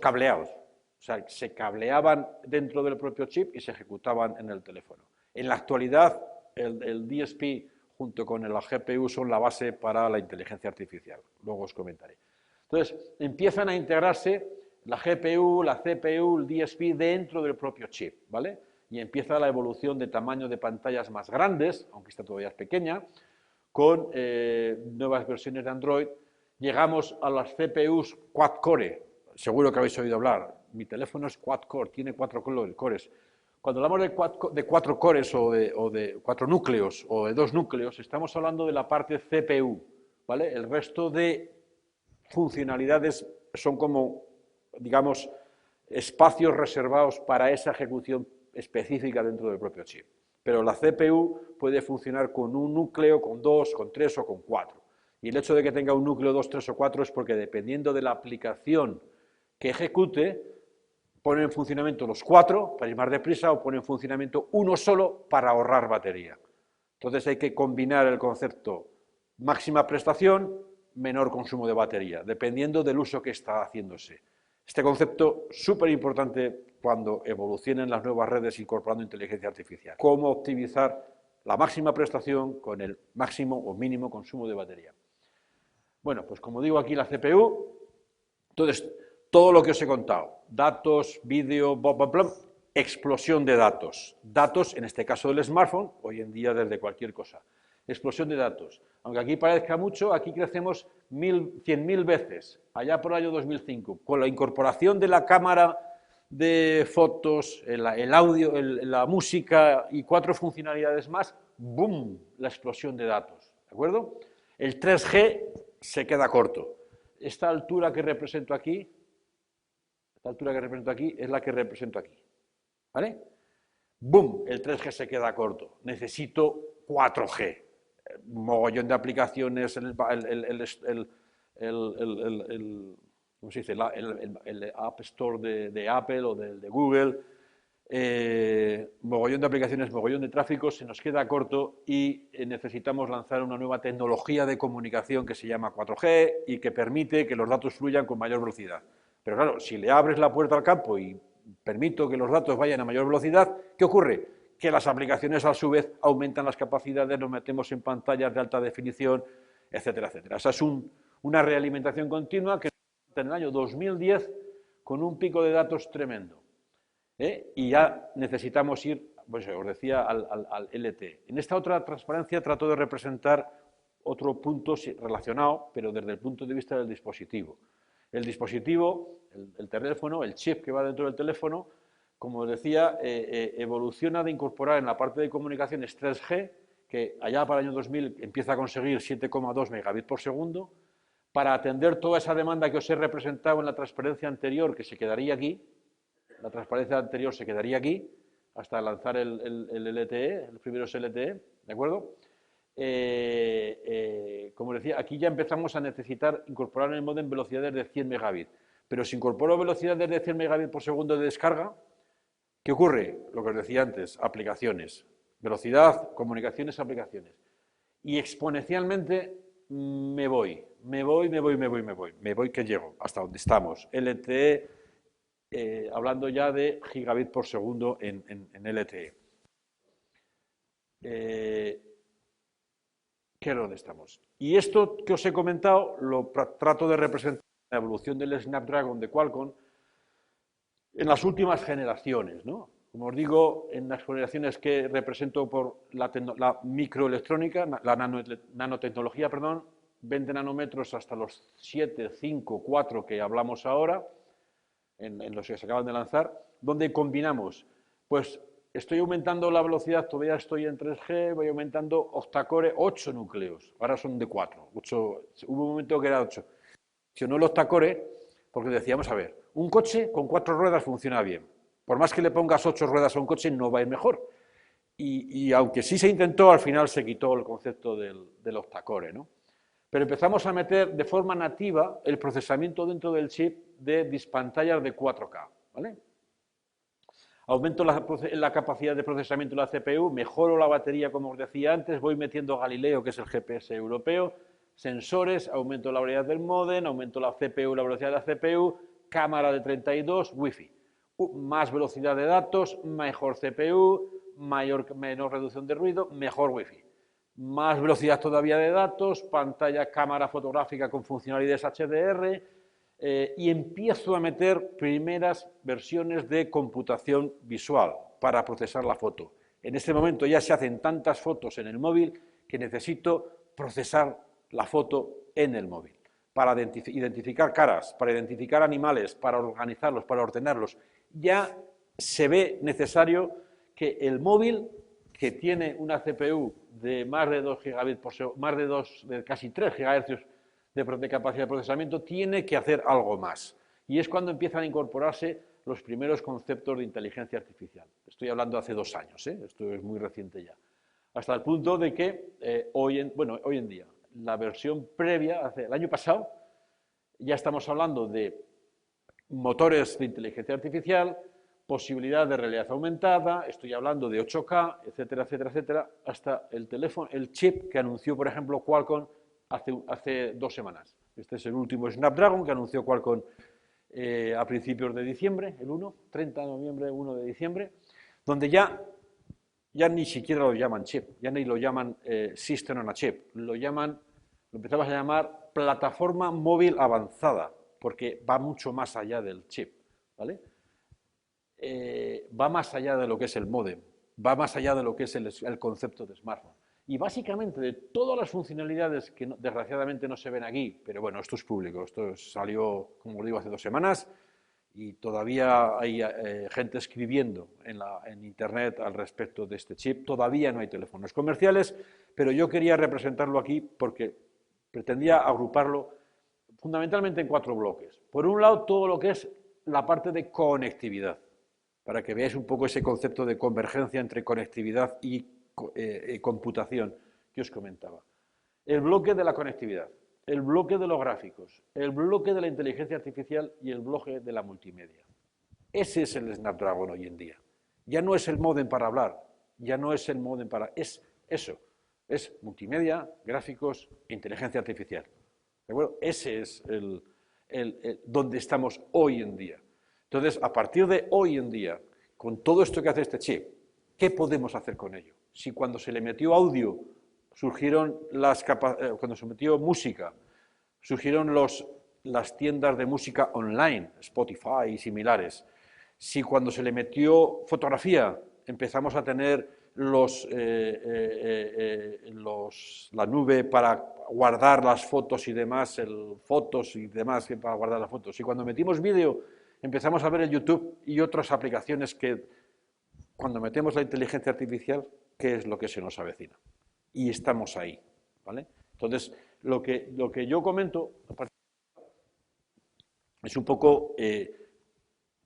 B: cableados. O sea, se cableaban dentro del propio chip y se ejecutaban en el teléfono. En la actualidad, el DSP junto con la GPU son la base para la inteligencia artificial. Luego os comentaré. Entonces, empiezan a integrarse la GPU, la CPU, el DSP dentro del propio chip, ¿vale? Y empieza la evolución de tamaño de pantallas más grandes, aunque esta todavía es pequeña, con nuevas versiones de Android. Llegamos a las CPUs quad-core. Seguro que habéis oído hablar. Mi teléfono es quad-core, tiene 4 cores. Cuando hablamos de 4 cores o de 4 núcleos o de 2 núcleos, estamos hablando de la parte CPU, ¿vale? El resto de funcionalidades son como, digamos, espacios reservados para esa ejecución específica dentro del propio chip. Pero la CPU puede funcionar con un núcleo, con 2, con 3 o con 4. Y el hecho de que tenga un núcleo 2, 3 o 4 es porque dependiendo de la aplicación que ejecute, pone en funcionamiento los 4 para ir más deprisa o pone en funcionamiento uno solo para ahorrar batería. Entonces hay que combinar el concepto máxima prestación, menor consumo de batería, dependiendo del uso que está haciéndose. Este concepto súper importante cuando evolucionen las nuevas redes incorporando inteligencia artificial. Cómo optimizar la máxima prestación con el máximo o mínimo consumo de batería. Bueno, pues como digo aquí la CPU, entonces todo lo que os he contado, datos, vídeo, explosión de datos. Datos, en este caso del smartphone, hoy en día desde cualquier cosa. Explosión de datos. Aunque aquí parezca mucho, aquí crecemos 100.000 veces, allá por el año 2005. Con la incorporación de la cámara de fotos, el audio, la música y 4 funcionalidades más, ¡boom!, la explosión de datos, ¿de acuerdo? El 3G se queda corto. Esta altura que represento aquí, es la que represento aquí, ¿vale? ¡Boom!, el 3G se queda corto. Necesito 4G. Mogollón de aplicaciones, ¿cómo se dice? El App Store de Apple o de Google, mogollón de aplicaciones, mogollón de tráfico, se nos queda corto y necesitamos lanzar una nueva tecnología de comunicación que se llama 4G y que permite que los datos fluyan con mayor velocidad. Pero claro, si le abres la puerta al campo y permito que los datos vayan a mayor velocidad, ¿qué ocurre? Que las aplicaciones a su vez aumentan las capacidades, nos metemos en pantallas de alta definición, etcétera, etcétera. Esa es una realimentación continua que en el año 2010 con un pico de datos tremendo. Y ya necesitamos ir, pues os decía, al LTE. En esta otra transparencia trato de representar otro punto relacionado, pero desde el punto de vista del dispositivo. El dispositivo, el teléfono, el chip que va dentro del teléfono, como os decía, evoluciona de incorporar en la parte de comunicaciones 3G, que allá para el año 2000 empieza a conseguir 7,2 megabits por segundo, para atender toda esa demanda que os he representado en la transparencia anterior, que se quedaría aquí. La transparencia anterior se quedaría aquí, hasta lanzar el LTE, el primero es LTE, ¿de acuerdo? Como decía, aquí ya empezamos a necesitar incorporar en el módem velocidades de 100 megabits. Pero si incorporo velocidades de 100 megabits por segundo de descarga, ¿qué ocurre? Lo que os decía antes, aplicaciones. Velocidad, comunicaciones, aplicaciones. Y exponencialmente me voy que llego hasta donde estamos. LTE, hablando ya de gigabit por segundo en LTE. ¿Qué es donde estamos? Y esto que os he comentado lo trato de representar en la evolución del Snapdragon de Qualcomm en las últimas generaciones, ¿no? Como os digo, en las generaciones que represento por la microelectrónica, la nanotecnología, perdón, 20 nanómetros hasta los 7, 5, 4 que hablamos ahora, en los que se acaban de lanzar, donde combinamos, pues estoy aumentando la velocidad, todavía estoy en 3G, voy aumentando octacore, 8 núcleos, ahora son de 4, 8, hubo un momento que era 8. Si no el octacore, porque decíamos, a ver, un coche con 4 ruedas funciona bien, por más que le pongas 8 ruedas a un coche no va a ir mejor, y aunque sí se intentó, al final se quitó el concepto del octacore, ¿no? Pero empezamos a meter de forma nativa el procesamiento dentro del chip de pantallas de 4K, ¿vale? Aumento la capacidad de procesamiento de la CPU, mejoro la batería, como os decía antes, voy metiendo Galileo, que es el GPS europeo, sensores, aumento la velocidad del módem, aumento la CPU, la velocidad de la CPU, cámara de 32, Wi-Fi. Más velocidad de datos, mejor CPU, menor reducción de ruido, mejor Wi-Fi. Más velocidad todavía de datos, pantalla, cámara fotográfica con funcionalidades HDR, y empiezo a meter primeras versiones de computación visual para procesar la foto. En este momento ya se hacen tantas fotos en el móvil que necesito procesar la foto en el móvil para identificar caras, para identificar animales, para organizarlos, para ordenarlos. Ya se ve necesario que el móvil, que tiene una CPU de más de 2 gigabits por segundo, de casi 3 GHz de capacidad de procesamiento, tiene que hacer algo más. Y es cuando empiezan a incorporarse los primeros conceptos de inteligencia artificial. Estoy hablando hace 2 años, esto es muy reciente ya. Hasta el punto de que hoy en día, la versión previa, el año pasado, ya estamos hablando de motores de inteligencia artificial, posibilidad de realidad aumentada, estoy hablando de 8K, etcétera, etcétera, etcétera, hasta el chip que anunció, por ejemplo, Qualcomm hace 2 semanas. Este es el último Snapdragon que anunció Qualcomm a principios de diciembre, el 30 de noviembre, 1 de diciembre, donde ya ni siquiera lo llaman chip, ya ni lo llaman System on a Chip, lo empezamos a llamar plataforma móvil avanzada, porque va mucho más allá del chip, ¿vale? Va más allá de lo que es el módem, va más allá de lo que es el concepto de smartphone. Y básicamente de todas las funcionalidades que desgraciadamente no se ven aquí, pero bueno, esto es público, esto salió, como os digo, hace 2 semanas, y todavía hay gente escribiendo en Internet al respecto de este chip. Todavía no hay teléfonos comerciales, pero yo quería representarlo aquí porque pretendía agruparlo fundamentalmente en 4 bloques. Por un lado, todo lo que es la parte de conectividad, para que veáis un poco ese concepto de convergencia entre conectividad y computación que os comentaba. El bloque de la conectividad, el bloque de los gráficos, el bloque de la inteligencia artificial y el bloque de la multimedia. Ese es el Snapdragon hoy en día. Ya no es el módem para hablar, ya no es el módem para... Es eso, es multimedia, gráficos, inteligencia artificial. ¿De acuerdo? Ese es donde estamos hoy en día. Entonces, a partir de hoy en día, con todo esto que hace este chip, ¿qué podemos hacer con ello? Si cuando se le metió audio surgieron cuando se metió música, surgieron las tiendas de música online, Spotify y similares. Si cuando se le metió fotografía empezamos a tener la nube para guardar las fotos y demás, fotos y demás para guardar las fotos. Si cuando metimos vídeo empezamos a ver el YouTube y otras aplicaciones que cuando metemos la inteligencia artificial, ¿qué es lo que se nos avecina? Y estamos ahí, ¿vale? Entonces, lo que yo comento es un poco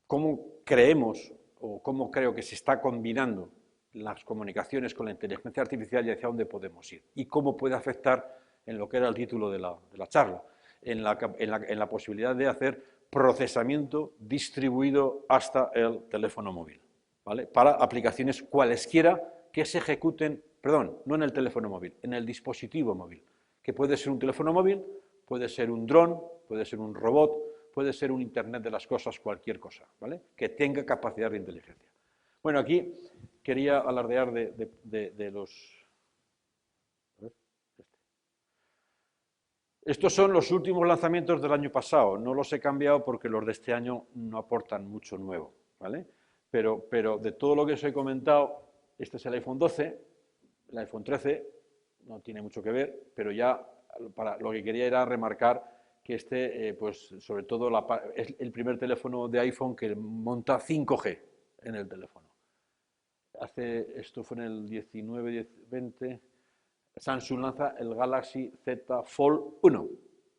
B: cómo creemos o cómo creo que se está combinando las comunicaciones con la inteligencia artificial y hacia dónde podemos ir. Y cómo puede afectar en lo que era el título de la charla, en la posibilidad de hacer procesamiento distribuido hasta el teléfono móvil, ¿vale? Para aplicaciones cualesquiera que se ejecuten, perdón, no en el teléfono móvil, en el dispositivo móvil, que puede ser un teléfono móvil, puede ser un dron, puede ser un robot, puede ser un Internet de las cosas, cualquier cosa, ¿vale? Que tenga capacidad de inteligencia. Bueno, aquí quería alardear de los... Estos son los últimos lanzamientos del año pasado. No los he cambiado porque los de este año no aportan mucho nuevo, ¿vale? Pero de todo lo que os he comentado, este es el iPhone 12, el iPhone 13, no tiene mucho que ver, pero ya lo que quería era remarcar que este, pues sobre todo, es el primer teléfono de iPhone que monta 5G en el teléfono. Esto fue en el 19-20, Samsung lanza el Galaxy Z Fold 1.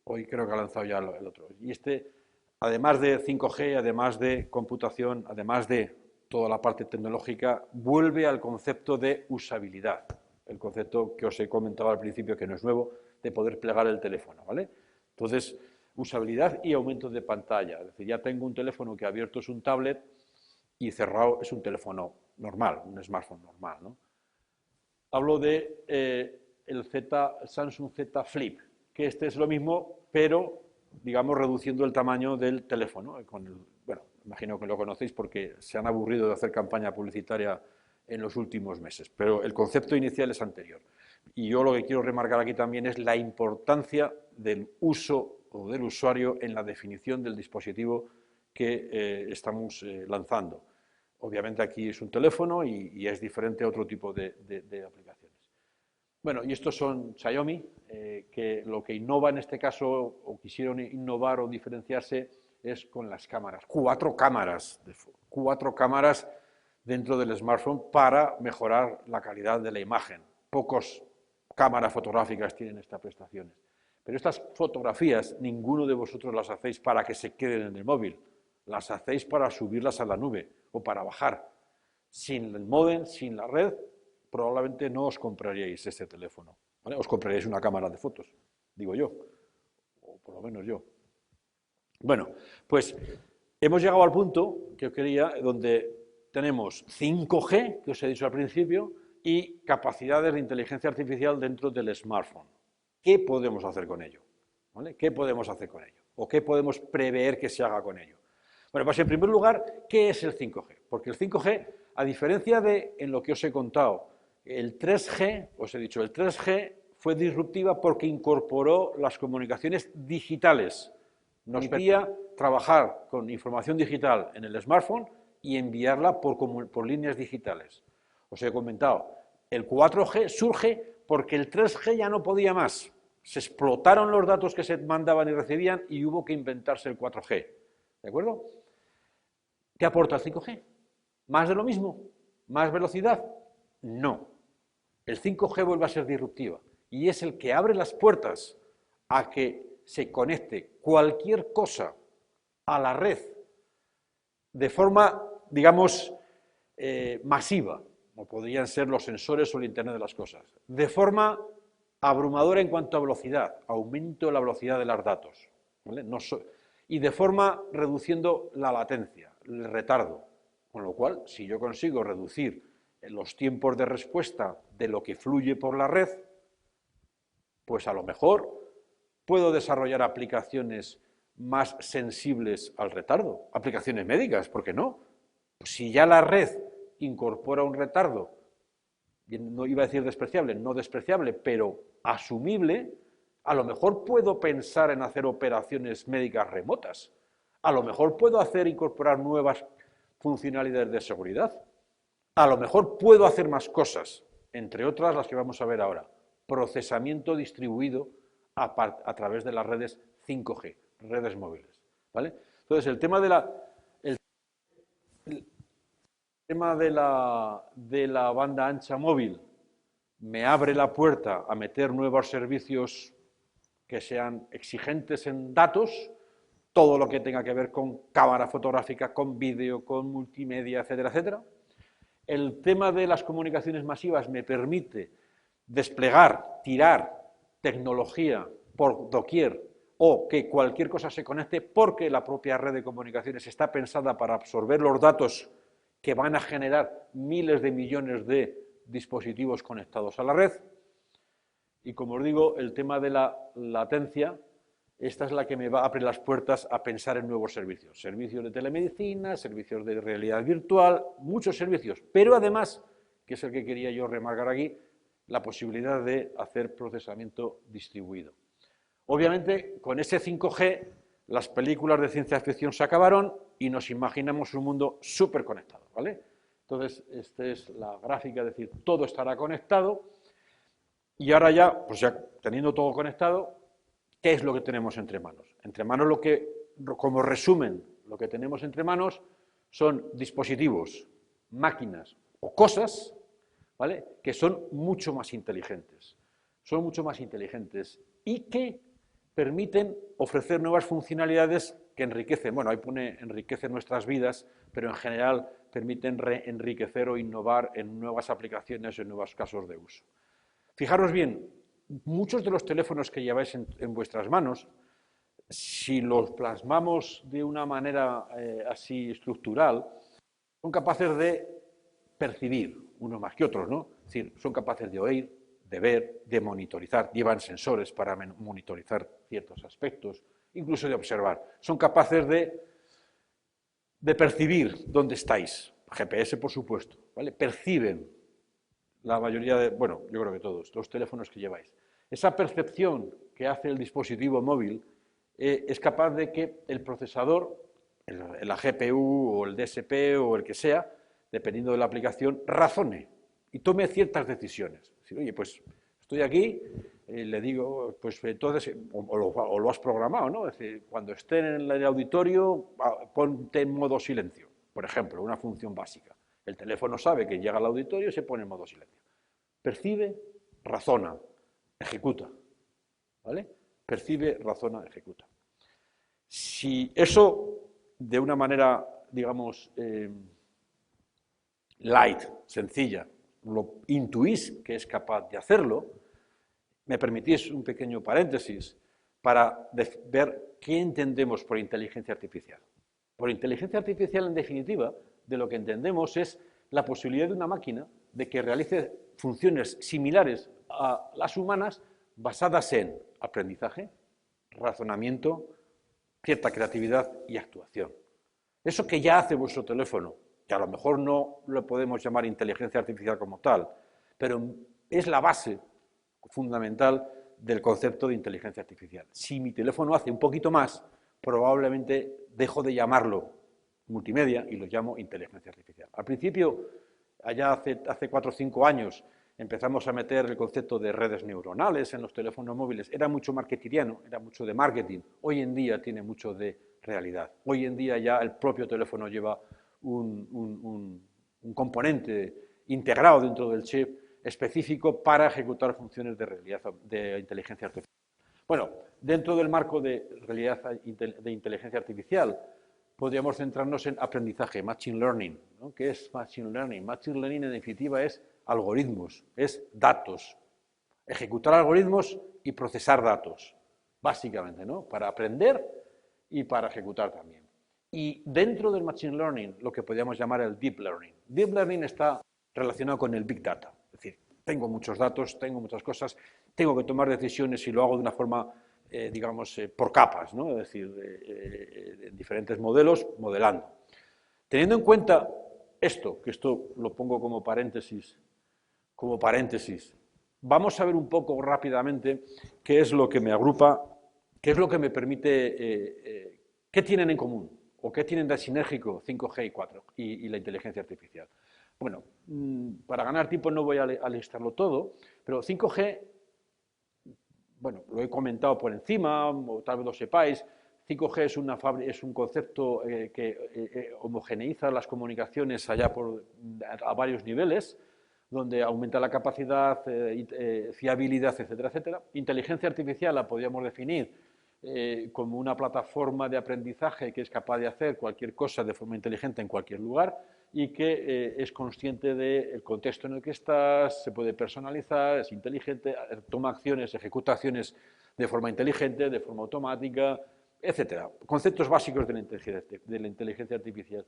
B: Hoy creo que ha lanzado ya el otro. Y este, además de 5G, además de computación, además de toda la parte tecnológica, vuelve al concepto de usabilidad. El concepto que os he comentado al principio, que no es nuevo, de poder plegar el teléfono, ¿vale? Entonces, usabilidad y aumento de pantalla. Es decir, ya tengo un teléfono que abierto es un tablet y cerrado es un teléfono normal, un smartphone normal, ¿no? Hablo de el Samsung Z Flip, que este es lo mismo, pero, digamos, reduciendo el tamaño del teléfono. Bueno, imagino que lo conocéis porque se han aburrido de hacer campaña publicitaria en los últimos meses, pero el concepto inicial es anterior. Y yo lo que quiero remarcar aquí también es la importancia del uso o del usuario en la definición del dispositivo que estamos lanzando. Obviamente aquí es un teléfono y es diferente a otro tipo de aplicaciones. Bueno, y estos son Xiaomi, que lo que innova en este caso, o quisieron innovar o diferenciarse, es con las cámaras. 4 cámaras dentro del smartphone para mejorar la calidad de la imagen. Pocos cámaras fotográficas tienen estas prestaciones. Pero estas fotografías ninguno de vosotros las hacéis para que se queden en el móvil. Las hacéis para subirlas a la nube o para bajar. Sin el módem, sin la red, probablemente no os compraríais este teléfono, ¿vale? Os compraríais una cámara de fotos, digo yo, o por lo menos yo. Bueno, pues hemos llegado al punto que os quería, donde tenemos 5G, que os he dicho al principio, y capacidades de inteligencia artificial dentro del smartphone. ¿Qué podemos hacer con ello? ¿Vale? ¿Qué podemos hacer con ello? ¿O qué podemos prever que se haga con ello? Bueno, pues en primer lugar, ¿qué es el 5G? Porque el 5G, a diferencia de en lo que os he contado, el 3G, os he dicho, el 3G fue disruptiva porque incorporó las comunicaciones digitales. Nos permitía trabajar con información digital en el smartphone y enviarla por líneas digitales. Os he comentado, el 4G surge porque el 3G ya no podía más. Se explotaron los datos que se mandaban y recibían y hubo que inventarse el 4G. ¿De acuerdo? ¿Qué aporta el 5G? ¿Más de lo mismo? ¿Más velocidad? No. El 5G vuelve a ser disruptiva y es el que abre las puertas a que se conecte cualquier cosa a la red de forma, digamos, masiva, como podrían ser los sensores o el Internet de las cosas, de forma abrumadora en cuanto a velocidad, aumento de la velocidad de los datos, ¿vale? Y de forma reduciendo la latencia, el retardo, con lo cual, si yo consigo reducir los tiempos de respuesta de lo que fluye por la red, pues a lo mejor puedo desarrollar aplicaciones más sensibles al retardo, aplicaciones médicas, ¿por qué no? Pues si ya la red incorpora un retardo, no iba a decir despreciable, no despreciable, pero asumible, a lo mejor puedo pensar en hacer operaciones médicas remotas, a lo mejor puedo incorporar nuevas funcionalidades de seguridad, a lo mejor puedo hacer más cosas, entre otras las que vamos a ver ahora, procesamiento distribuido a través de las redes 5G, redes móviles, ¿vale? Entonces, el tema de la banda ancha móvil me abre la puerta a meter nuevos servicios que sean exigentes en datos, todo lo que tenga que ver con cámara fotográfica, con vídeo, con multimedia, etcétera, etcétera. El tema de las comunicaciones masivas me permite desplegar, tirar tecnología por doquier o que cualquier cosa se conecte porque la propia red de comunicaciones está pensada para absorber los datos que van a generar miles de millones de dispositivos conectados a la red. Y como os digo, el tema de la latencia, esta es la que me va a abrir las puertas a pensar en nuevos servicios. Servicios de telemedicina, servicios de realidad virtual, muchos servicios. Pero además, que es el que quería yo remarcar aquí, la posibilidad de hacer procesamiento distribuido. Obviamente, con ese 5G, las películas de ciencia ficción se acabaron y nos imaginamos un mundo súper conectado, ¿vale? Entonces, esta es la gráfica, es decir, todo estará conectado. Y ahora ya, pues ya teniendo todo conectado, ¿qué es lo que tenemos entre manos? Entre manos como resumen, lo que tenemos entre manos son dispositivos, máquinas o cosas, ¿vale? Que son mucho más inteligentes. Son mucho más inteligentes y que permiten ofrecer nuevas funcionalidades que enriquecen, bueno, ahí pone enriquecen nuestras vidas, pero en general permiten enriquecer o innovar en nuevas aplicaciones o en nuevos casos de uso. Fijaros bien, muchos de los teléfonos que lleváis en vuestras manos, si los plasmamos de una manera así estructural, son capaces de percibir, unos más que otros, ¿no? Es decir, son capaces de oír, de ver, de monitorizar, llevan sensores para monitorizar ciertos aspectos, incluso de observar. Son capaces de percibir dónde estáis, GPS por supuesto, ¿vale? Perciben la mayoría de, bueno, yo creo que todos, los teléfonos que lleváis. Esa percepción que hace el dispositivo móvil es capaz de que el procesador, la GPU o el DSP o el que sea, dependiendo de la aplicación, razone y tome ciertas decisiones. Es decir, oye, pues estoy aquí, le digo, pues entonces, o lo has programado, ¿no? Es decir, cuando esté en el auditorio, ponte en modo silencio, por ejemplo, una función básica. El teléfono sabe que llega al auditorio y se pone en modo silencio. Percibe, razona, ejecuta, ¿vale? Percibe, razona, ejecuta. Si eso, de una manera, digamos, light, sencilla, lo intuís que es capaz de hacerlo, me permitís un pequeño paréntesis para ver qué entendemos por inteligencia artificial. Por inteligencia artificial, en definitiva, de lo que entendemos es la posibilidad de una máquina de que realice funciones similares a las humanas basadas en aprendizaje, razonamiento, cierta creatividad y actuación. Eso que ya hace vuestro teléfono, que a lo mejor no lo podemos llamar inteligencia artificial como tal, pero es la base fundamental del concepto de inteligencia artificial. Si mi teléfono hace un poquito más, probablemente dejo de llamarlo multimedia y lo llamo inteligencia artificial. Al principio, allá hace 4 o 5 años, empezamos a meter el concepto de redes neuronales en los teléfonos móviles. Era mucho marketingiano, era mucho de marketing. Hoy en día tiene mucho de realidad. Hoy en día ya el propio teléfono lleva un componente integrado dentro del chip específico para ejecutar funciones de inteligencia artificial. Bueno, dentro del marco de de inteligencia artificial, podríamos centrarnos en aprendizaje, Machine Learning, ¿no? ¿Qué es Machine Learning? Machine Learning, en definitiva, es algoritmos, es datos. Ejecutar algoritmos y procesar datos, básicamente, ¿no? Para aprender y para ejecutar también. Y dentro del Machine Learning, lo que podríamos llamar el Deep Learning. Deep Learning está relacionado con el Big Data. Es decir, tengo muchos datos, tengo muchas cosas, tengo que tomar decisiones y lo hago de una forma, digamos, por capas, ¿no? Es decir, en diferentes modelos, modelando. Teniendo en cuenta esto, que esto lo pongo como paréntesis, vamos a ver un poco rápidamente qué es lo que me agrupa, qué es lo que me permite, qué tienen en común o qué tienen de sinérgico 5G y 4 y la inteligencia artificial. Bueno, para ganar tiempo no voy a listarlo todo, pero 5G, bueno, lo he comentado por encima, o tal vez lo sepáis. 5G es un concepto que homogeneiza las comunicaciones a varios niveles, donde aumenta la capacidad, fiabilidad, etcétera, etcétera. Inteligencia artificial la podríamos definir como una plataforma de aprendizaje que es capaz de hacer cualquier cosa de forma inteligente en cualquier lugar y que es consciente del contexto en el que estás, se puede personalizar, es inteligente, toma acciones, ejecuta acciones de forma inteligente, de forma automática, etcétera. Conceptos básicos de la inteligencia artificial.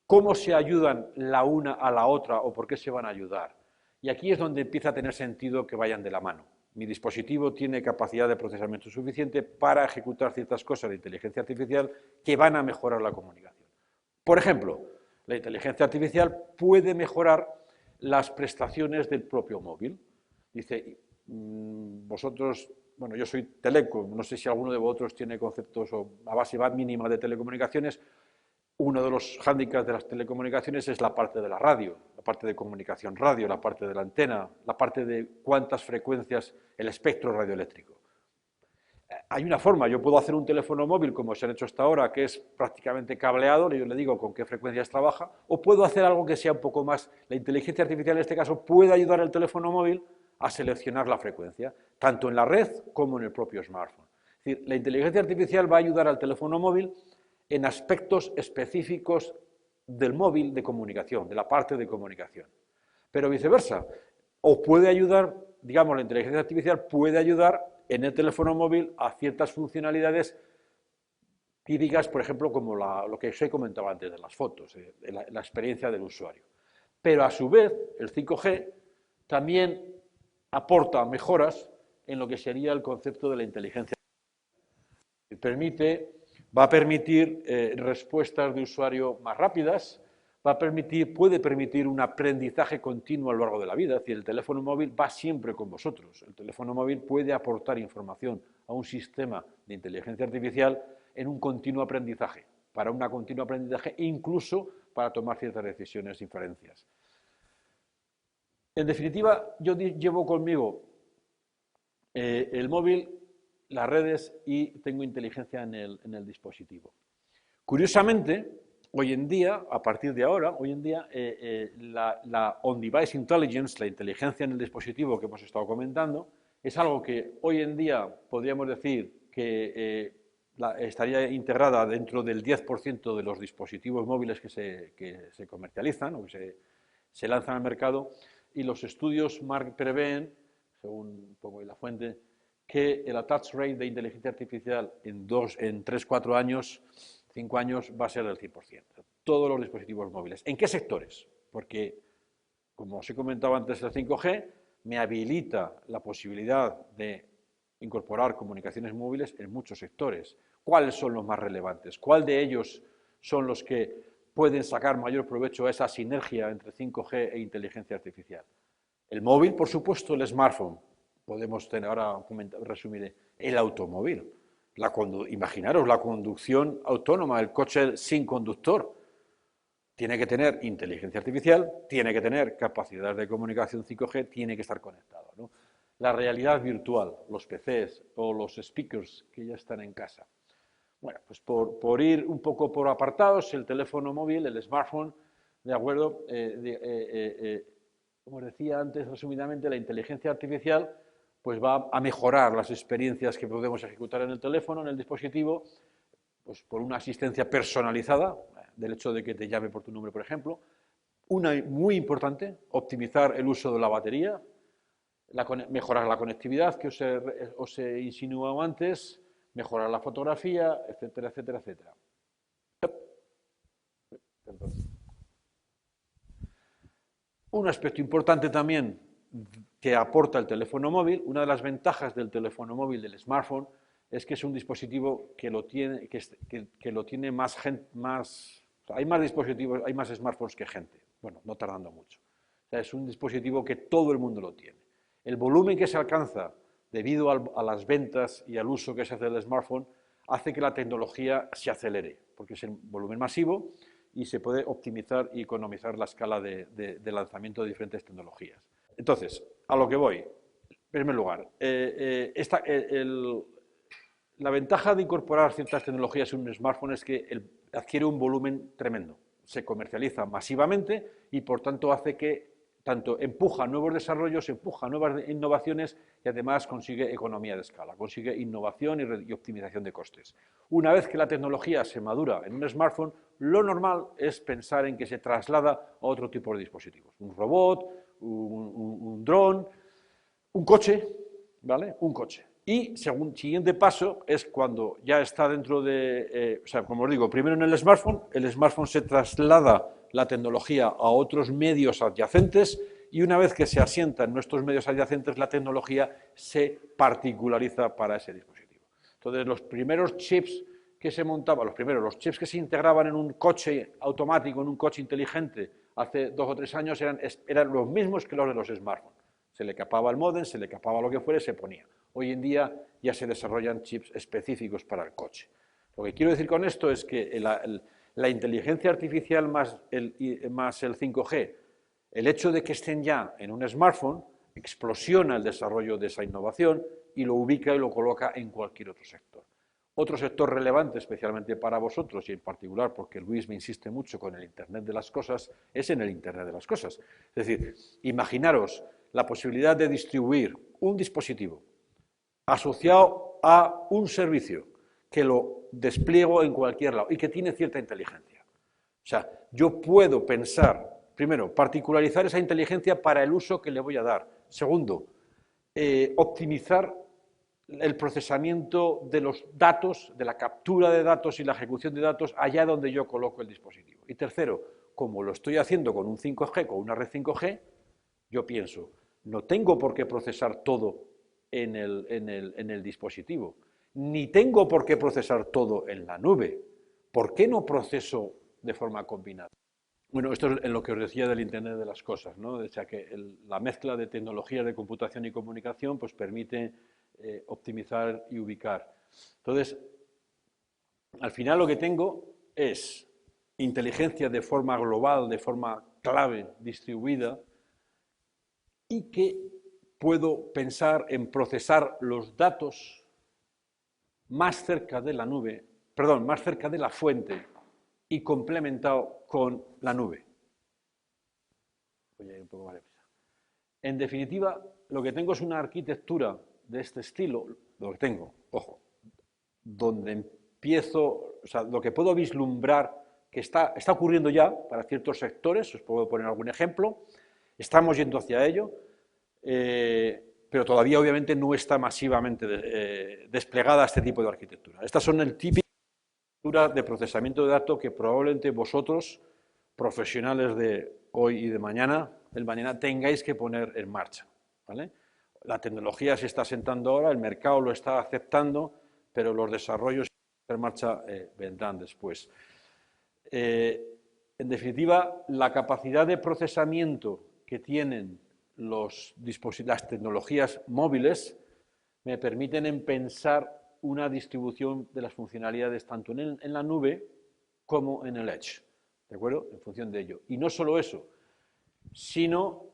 B: ¿Cómo se ayudan la una a la otra o por qué se van a ayudar? Y aquí es donde empieza a tener sentido que vayan de la mano. Mi dispositivo tiene capacidad de procesamiento suficiente para ejecutar ciertas cosas de inteligencia artificial que van a mejorar la comunicación. Por ejemplo, la inteligencia artificial puede mejorar las prestaciones del propio móvil. Dice, vosotros, bueno, yo soy teleco, no sé si alguno de vosotros tiene conceptos o a base mínima de telecomunicaciones. Uno de los hándicaps de las telecomunicaciones es la parte de la radio, la parte de comunicación radio, la parte de la antena, la parte de cuántas frecuencias, el espectro radioeléctrico. Hay una forma, yo puedo hacer un teléfono móvil como se han hecho hasta ahora, que es prácticamente cableado, yo le digo con qué frecuencias trabaja, o puedo hacer algo que sea un poco más, la inteligencia artificial en este caso puede ayudar al teléfono móvil a seleccionar la frecuencia, tanto en la red como en el propio smartphone. Es decir, la inteligencia artificial va a ayudar al teléfono móvil en aspectos específicos del móvil de comunicación, de la parte de comunicación. Pero viceversa, o puede ayudar, digamos, la inteligencia artificial puede ayudar en el teléfono móvil a ciertas funcionalidades típicas, por ejemplo, como lo que os he comentado antes de las fotos, la experiencia del usuario. Pero a su vez, el 5G también aporta mejoras en lo que sería el concepto de la inteligencia artificial. Va a permitir respuestas de usuario más rápidas, puede permitir un aprendizaje continuo a lo largo de la vida. Es decir, el teléfono móvil va siempre con vosotros. El teléfono móvil puede aportar información a un sistema de inteligencia artificial en un continuo aprendizaje, para un continuo aprendizaje e incluso para tomar ciertas decisiones y inferencias. En definitiva, yo llevo conmigo el móvil, las redes y tengo inteligencia en el dispositivo. Curiosamente, hoy en día, a partir de ahora, hoy en día, la on-device intelligence, la inteligencia en el dispositivo que hemos estado comentando, es algo que hoy en día podríamos decir que estaría integrada dentro del 10% de los dispositivos móviles que se comercializan o que se lanzan al mercado, y los estudios prevén, según un poco la fuente, que el attach rate de inteligencia artificial en 3, 4 años, 5 años, va a ser del 100%. Todos los dispositivos móviles. ¿En qué sectores? Porque, como os he comentado antes, el 5G me habilita la posibilidad de incorporar comunicaciones móviles en muchos sectores. ¿Cuáles son los más relevantes? ¿Cuál de ellos son los que pueden sacar mayor provecho a esa sinergia entre 5G e inteligencia artificial? El móvil, por supuesto, el smartphone. Podemos tener, ahora resumiré, el automóvil. Imaginaros la conducción autónoma, el coche sin conductor. Tiene que tener inteligencia artificial, tiene que tener capacidad de comunicación 5G, tiene que estar conectado, ¿no? La realidad virtual, los PCs o los speakers que ya están en casa. Bueno, pues por ir un poco por apartados, el teléfono móvil, el smartphone, ¿de acuerdo? Como decía antes, resumidamente, la inteligencia artificial pues va a mejorar las experiencias que podemos ejecutar en el teléfono, en el dispositivo, pues por una asistencia personalizada, del hecho de que te llame por tu nombre, por ejemplo. Una muy importante, optimizar el uso de la batería, mejorar la conectividad que os he insinuado antes, mejorar la fotografía, etcétera, etcétera, etcétera. Un aspecto importante también que aporta el teléfono móvil, una de las ventajas del teléfono móvil, del smartphone, es que es un dispositivo que lo tiene más gente, hay más dispositivos, hay más smartphones que gente. Bueno, no tardando mucho. O sea, es un dispositivo que todo el mundo lo tiene. El volumen que se alcanza debido a las ventas y al uso que se hace del smartphone hace que la tecnología se acelere, porque es el volumen masivo y se puede optimizar y economizar la escala de lanzamiento de diferentes tecnologías. Entonces, a lo que voy. En primer lugar, la ventaja de incorporar ciertas tecnologías en un smartphone es que adquiere un volumen tremendo. Se comercializa masivamente y, por tanto, hace que tanto empuja nuevos desarrollos, empuja nuevas innovaciones y además consigue economía de escala, consigue innovación y optimización de costes. Una vez que la tecnología se madura en un smartphone, lo normal es pensar en que se traslada a otro tipo de dispositivos. Un robot, un dron, un coche, ¿vale? Un coche. Y siguiente paso es cuando ya está dentro de, o sea, como os digo, primero en el smartphone se traslada la tecnología a otros medios adyacentes y una vez que se asienta en nuestros medios adyacentes, la tecnología se particulariza para ese dispositivo. Entonces, los primeros chips que se montaban, los chips que se integraban en un coche automático, en un coche inteligente, hace 2 o 3 años eran los mismos que los de los smartphones. Se le capaba el módem, se le capaba lo que fuera y se ponía. Hoy en día ya se desarrollan chips específicos para el coche. Lo que quiero decir con esto es que la inteligencia artificial más el 5G, el hecho de que estén ya en un smartphone, explosiona el desarrollo de esa innovación y lo ubica y lo coloca en cualquier otro sector. Otro sector relevante, especialmente para vosotros y en particular porque Luis me insiste mucho con el Internet de las cosas, es en el Internet de las cosas. Es decir, imaginaros la posibilidad de distribuir un dispositivo asociado a un servicio que lo despliego en cualquier lado y que tiene cierta inteligencia. O sea, yo puedo pensar, primero, particularizar esa inteligencia para el uso que le voy a dar. Segundo, optimizar el procesamiento de los datos, de la captura de datos y la ejecución de datos allá donde yo coloco el dispositivo. Y tercero, como lo estoy haciendo con un 5G, con una red 5G, yo pienso, no tengo por qué procesar todo en el dispositivo, ni tengo por qué procesar todo en la nube. ¿Por qué no proceso de forma combinada? Bueno, esto es en lo que os decía del Internet de las cosas, ¿no? O sea, que la mezcla de tecnologías de computación y comunicación pues permite optimizar y ubicar. Entonces, al final lo que tengo es inteligencia de forma global, de forma clave, distribuida, y que puedo pensar en procesar los datos más cerca de la nube, perdón, más cerca de la fuente y complementado con la nube. Voy a ir un poco más deprisa. En definitiva, lo que tengo es una arquitectura de este estilo, lo que tengo, ojo, donde empiezo, o sea, lo que puedo vislumbrar que está ocurriendo ya para ciertos sectores, os puedo poner algún ejemplo, estamos yendo hacia ello, pero todavía obviamente no está masivamente desplegada este tipo de arquitectura. Estas son el típico de procesamiento de datos que probablemente vosotros, profesionales de hoy y de mañana, el mañana tengáis que poner en marcha, ¿vale? La tecnología se está sentando ahora, el mercado lo está aceptando, pero los desarrollos en marcha vendrán después. En definitiva, la capacidad de procesamiento que tienen las tecnologías móviles me permiten pensar una distribución de las funcionalidades tanto en la nube como en el edge, ¿de acuerdo? En función de ello. Y no solo eso, sino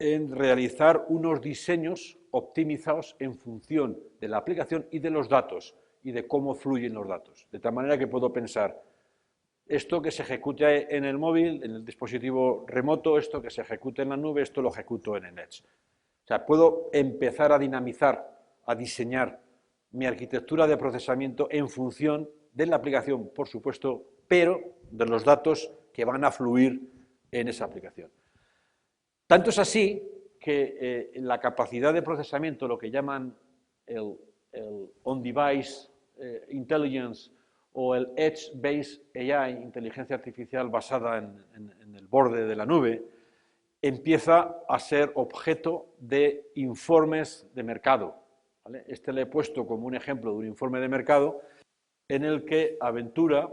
B: en realizar unos diseños optimizados en función de la aplicación y de los datos y de cómo fluyen los datos. De tal manera que puedo pensar, esto que se ejecute en el móvil, en el dispositivo remoto, esto que se ejecute en la nube, esto lo ejecuto en el Edge. O sea, puedo empezar a dinamizar, a diseñar mi arquitectura de procesamiento en función de la aplicación, por supuesto, pero de los datos que van a fluir en esa aplicación. Tanto es así que la capacidad de procesamiento, lo que llaman el on-device intelligence o el edge-based AI, inteligencia artificial basada en el borde de la nube, empieza a ser objeto de informes de mercado, ¿vale? Este le he puesto como un ejemplo de un informe de mercado en el que aventura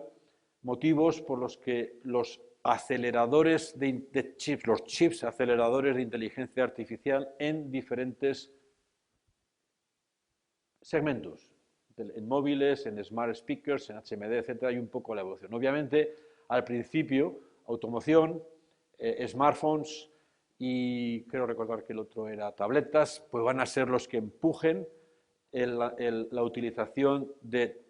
B: motivos por los que los aceleradores de chips, los chips aceleradores de inteligencia artificial en diferentes segmentos, en móviles, en smart speakers, en HMD, etcétera, hay un poco la evolución. Obviamente, al principio, automoción, smartphones y creo recordar que el otro era tabletas, pues van a ser los que empujen la utilización de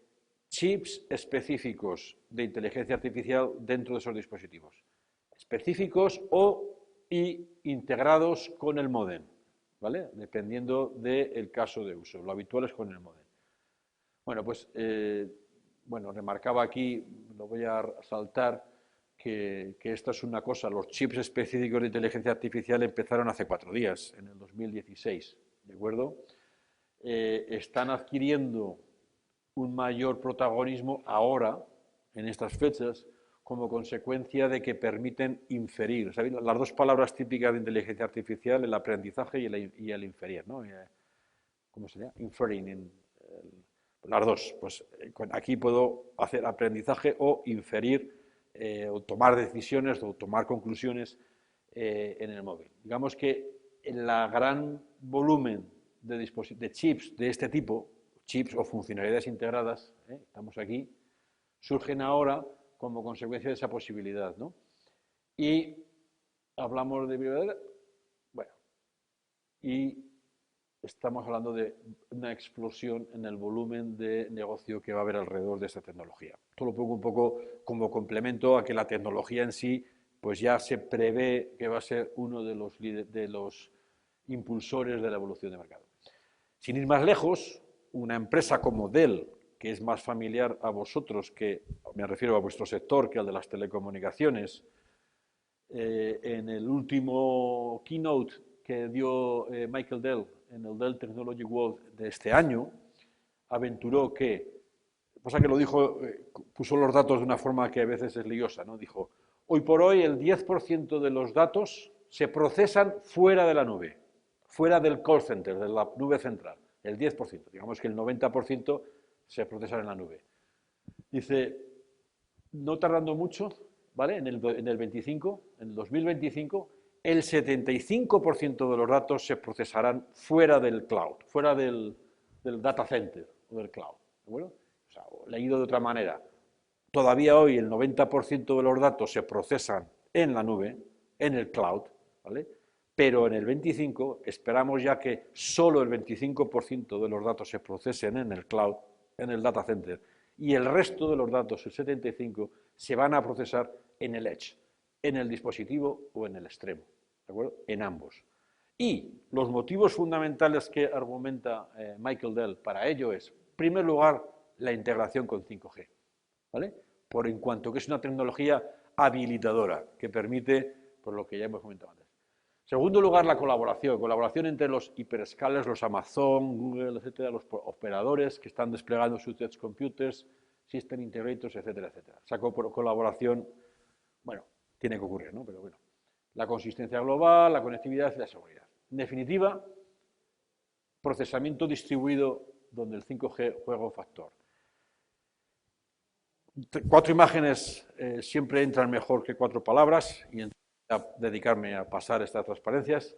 B: chips específicos de inteligencia artificial dentro de esos dispositivos, específicos y integrados con el módem, ¿vale? Dependiendo del caso de uso. Lo habitual es con el módem. Bueno, pues, remarcaba aquí, lo voy a saltar, que esta es una cosa, los chips específicos de inteligencia artificial empezaron hace 4 días, en el 2016, ¿de acuerdo? Están adquiriendo un mayor protagonismo ahora, en estas fechas, como consecuencia de que permiten inferir. ¿Sabéis? Las dos palabras típicas de inteligencia artificial, el aprendizaje y el inferir, ¿no? ¿Cómo sería? Inferring. Las dos. Pues aquí puedo hacer aprendizaje o inferir, o tomar decisiones o tomar conclusiones en el móvil. Digamos que el gran volumen de chips de este tipo, chips o funcionalidades integradas, estamos aquí, surgen ahora como consecuencia de esa posibilidad, ¿no? Y hablamos de... Bueno, y estamos hablando de una explosión en el volumen de negocio que va a haber alrededor de esta tecnología. Esto lo pongo un poco como complemento a que la tecnología en sí, pues ya se prevé que va a ser uno de los impulsores de la evolución de mercado. Sin ir más lejos, una empresa como Dell, que es más familiar a vosotros, que me refiero a vuestro sector, que al de las telecomunicaciones, en el último keynote que dio Michael Dell en el Dell Technology World de este año, aventuró que, pasa que lo dijo, puso los datos de una forma que a veces es liosa, ¿no? Dijo, hoy por hoy el 10% de los datos se procesan fuera de la nube, fuera del call center, de la nube central, el 10%, digamos que el 90% se procesan en la nube. Dice, no tardando mucho, ¿vale? En el 2025, el 75% de los datos se procesarán fuera del cloud, fuera del data center o del cloud. ¿De acuerdo? O sea, leído de otra manera, todavía hoy el 90% de los datos se procesan en la nube, en el cloud, ¿vale? Pero en el 25 esperamos ya que solo el 25% de los datos se procesen en el cloud, en el data center, y el resto de los datos, el 75%, se van a procesar en el edge, en el dispositivo o en el extremo, ¿de acuerdo? En ambos. Y los motivos fundamentales que argumenta Michael Dell para ello es, en primer lugar, la integración con 5G, ¿vale? Por en cuanto que es una tecnología habilitadora que permite, por lo que ya hemos comentado antes. En segundo lugar, la colaboración entre los hiperscalers, los Amazon, Google, etcétera, los operadores que están desplegando sus edge computers, system integrators, etcétera, etcétera. Esa colaboración, bueno, tiene que ocurrir, ¿no? Pero bueno, la consistencia global, la conectividad y la seguridad. En definitiva, procesamiento distribuido donde el 5G juega un factor. 4 imágenes siempre entran mejor que 4 palabras y a dedicarme a pasar estas transparencias.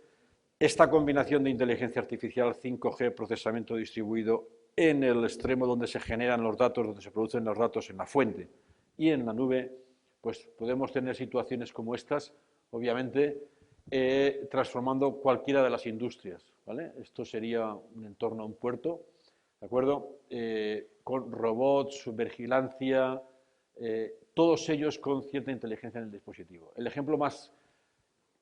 B: Esta combinación de inteligencia artificial, 5G, procesamiento distribuido en el extremo donde se generan los datos, donde se producen los datos en la fuente y en la nube, pues podemos tener situaciones como estas, obviamente, transformando cualquiera de las industrias, ¿vale? Esto sería un entorno, un puerto, ¿de acuerdo? Con robots, vigilancia, todos ellos con cierta inteligencia en el dispositivo.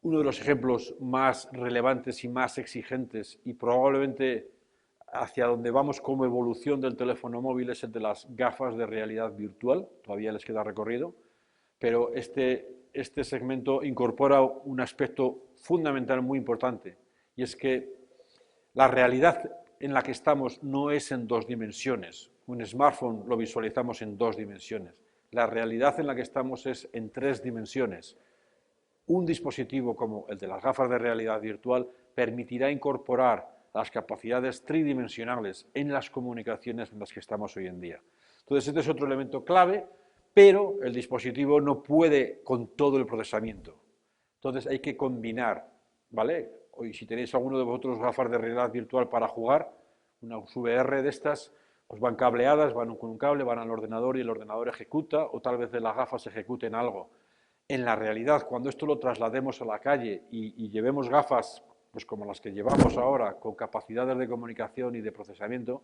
B: Uno de los ejemplos más relevantes y más exigentes y probablemente hacia donde vamos como evolución del teléfono móvil es el de las gafas de realidad virtual, todavía les queda recorrido, pero este segmento incorpora un aspecto fundamental muy importante, y es que la realidad en la que estamos no es en dos dimensiones. Un smartphone lo visualizamos en dos dimensiones. La realidad en la que estamos es en tres dimensiones. Un dispositivo como el de las gafas de realidad virtual permitirá incorporar las capacidades tridimensionales en las comunicaciones en las que estamos hoy en día. Entonces, este es otro elemento clave, pero el dispositivo no puede con todo el procesamiento. Entonces, hay que combinar, ¿vale? Hoy, si tenéis alguno de vosotros gafas de realidad virtual para jugar, una VR de estas, pues van cableadas, van con un cable, van al ordenador y el ordenador ejecuta, o tal vez de las gafas ejecuten algo. En la realidad, cuando esto lo traslademos a la calle y llevemos gafas, pues como las que llevamos ahora, con capacidades de comunicación y de procesamiento,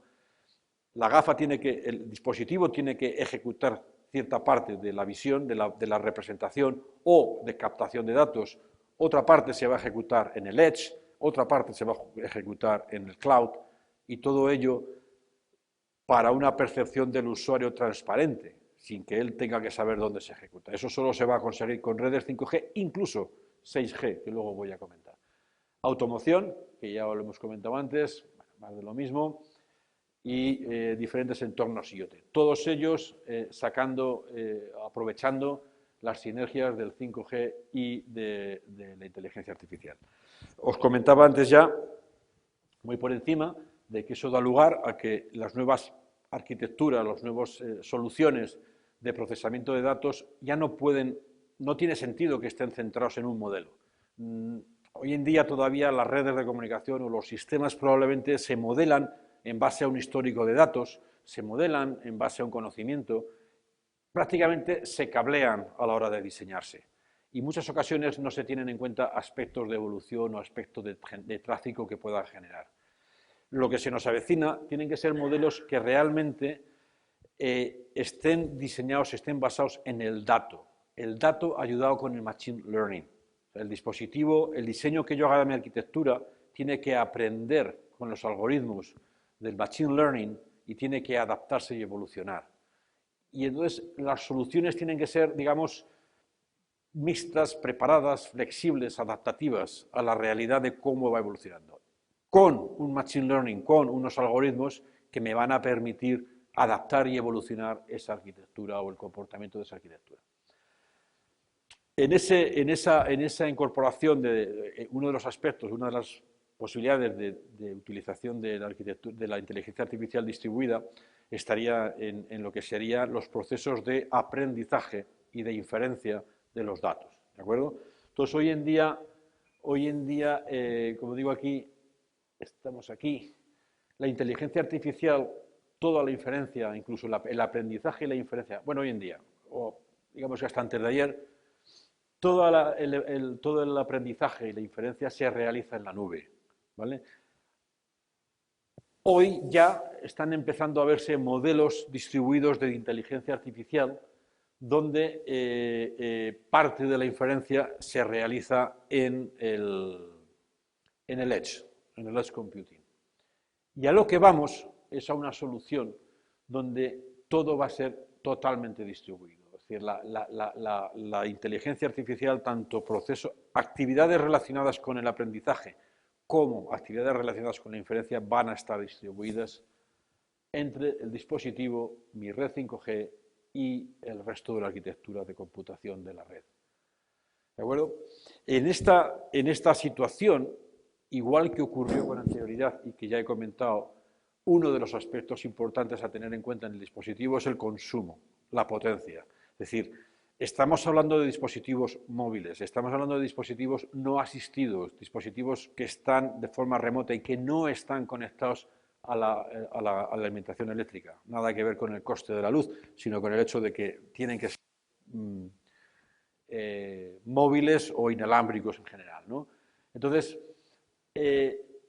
B: el dispositivo tiene que ejecutar cierta parte de la visión, de la representación o de captación de datos, otra parte se va a ejecutar en el Edge, otra parte se va a ejecutar en el Cloud, y todo ello para una percepción del usuario transparente, sin que él tenga que saber dónde se ejecuta. Eso solo se va a conseguir con redes 5G, incluso 6G, que luego voy a comentar. Automoción, que ya lo hemos comentado antes, más de lo mismo, y diferentes entornos IoT. Todos ellos aprovechando las sinergias del 5G y de la inteligencia artificial. Os comentaba antes ya, muy por encima, de que eso da lugar a que las nuevas arquitecturas, las nuevas soluciones de procesamiento de datos ya no tiene sentido que estén centrados en un modelo. Hoy en día todavía las redes de comunicación o los sistemas probablemente se modelan en base a un histórico de datos, se modelan en base a un conocimiento, prácticamente se cablean a la hora de diseñarse. Y en muchas ocasiones no se tienen en cuenta aspectos de evolución o aspectos de tráfico que pueda generar. Lo que se nos avecina tienen que ser modelos que realmente estén diseñados, estén basados en el dato ayudado con el machine learning. El dispositivo, el diseño que yo haga de mi arquitectura tiene que aprender con los algoritmos del machine learning y tiene que adaptarse y evolucionar. Y entonces las soluciones tienen que ser, digamos, mixtas, preparadas, flexibles, adaptativas a la realidad de cómo va evolucionando. Con un machine learning, con unos algoritmos que me van a permitir adaptar y evolucionar esa arquitectura o el comportamiento de esa arquitectura. En esa incorporación de uno de los aspectos, una de las posibilidades de utilización de la arquitectura, de la inteligencia artificial distribuida, estaría en lo que serían los procesos de aprendizaje y de inferencia de los datos, ¿de acuerdo? Entonces, hoy en día, como digo aquí, estamos aquí, la inteligencia artificial, toda la inferencia, incluso el aprendizaje y la inferencia, bueno, hoy en día, o digamos que hasta antes de ayer, todo el aprendizaje y la inferencia se realiza en la nube, ¿vale? Hoy ya están empezando a verse modelos distribuidos de inteligencia artificial donde parte de la inferencia se realiza en el Edge, en el Edge Computing. Y a lo que vamos es a una solución donde todo va a ser totalmente distribuido. Es decir, la inteligencia artificial, tanto actividades relacionadas con el aprendizaje como actividades relacionadas con la inferencia van a estar distribuidas entre el dispositivo, mi red 5G y el resto de la arquitectura de computación de la red. ¿De acuerdo? En esta situación, igual que ocurrió con anterioridad y que ya he comentado, uno de los aspectos importantes a tener en cuenta en el dispositivo es el consumo, la potencia. Es decir, estamos hablando de dispositivos móviles, estamos hablando de dispositivos no asistidos, dispositivos que están de forma remota y que no están conectados a la alimentación eléctrica. Nada que ver con el coste de la luz, sino con el hecho de que tienen que ser móviles o inalámbricos en general, ¿no? Entonces,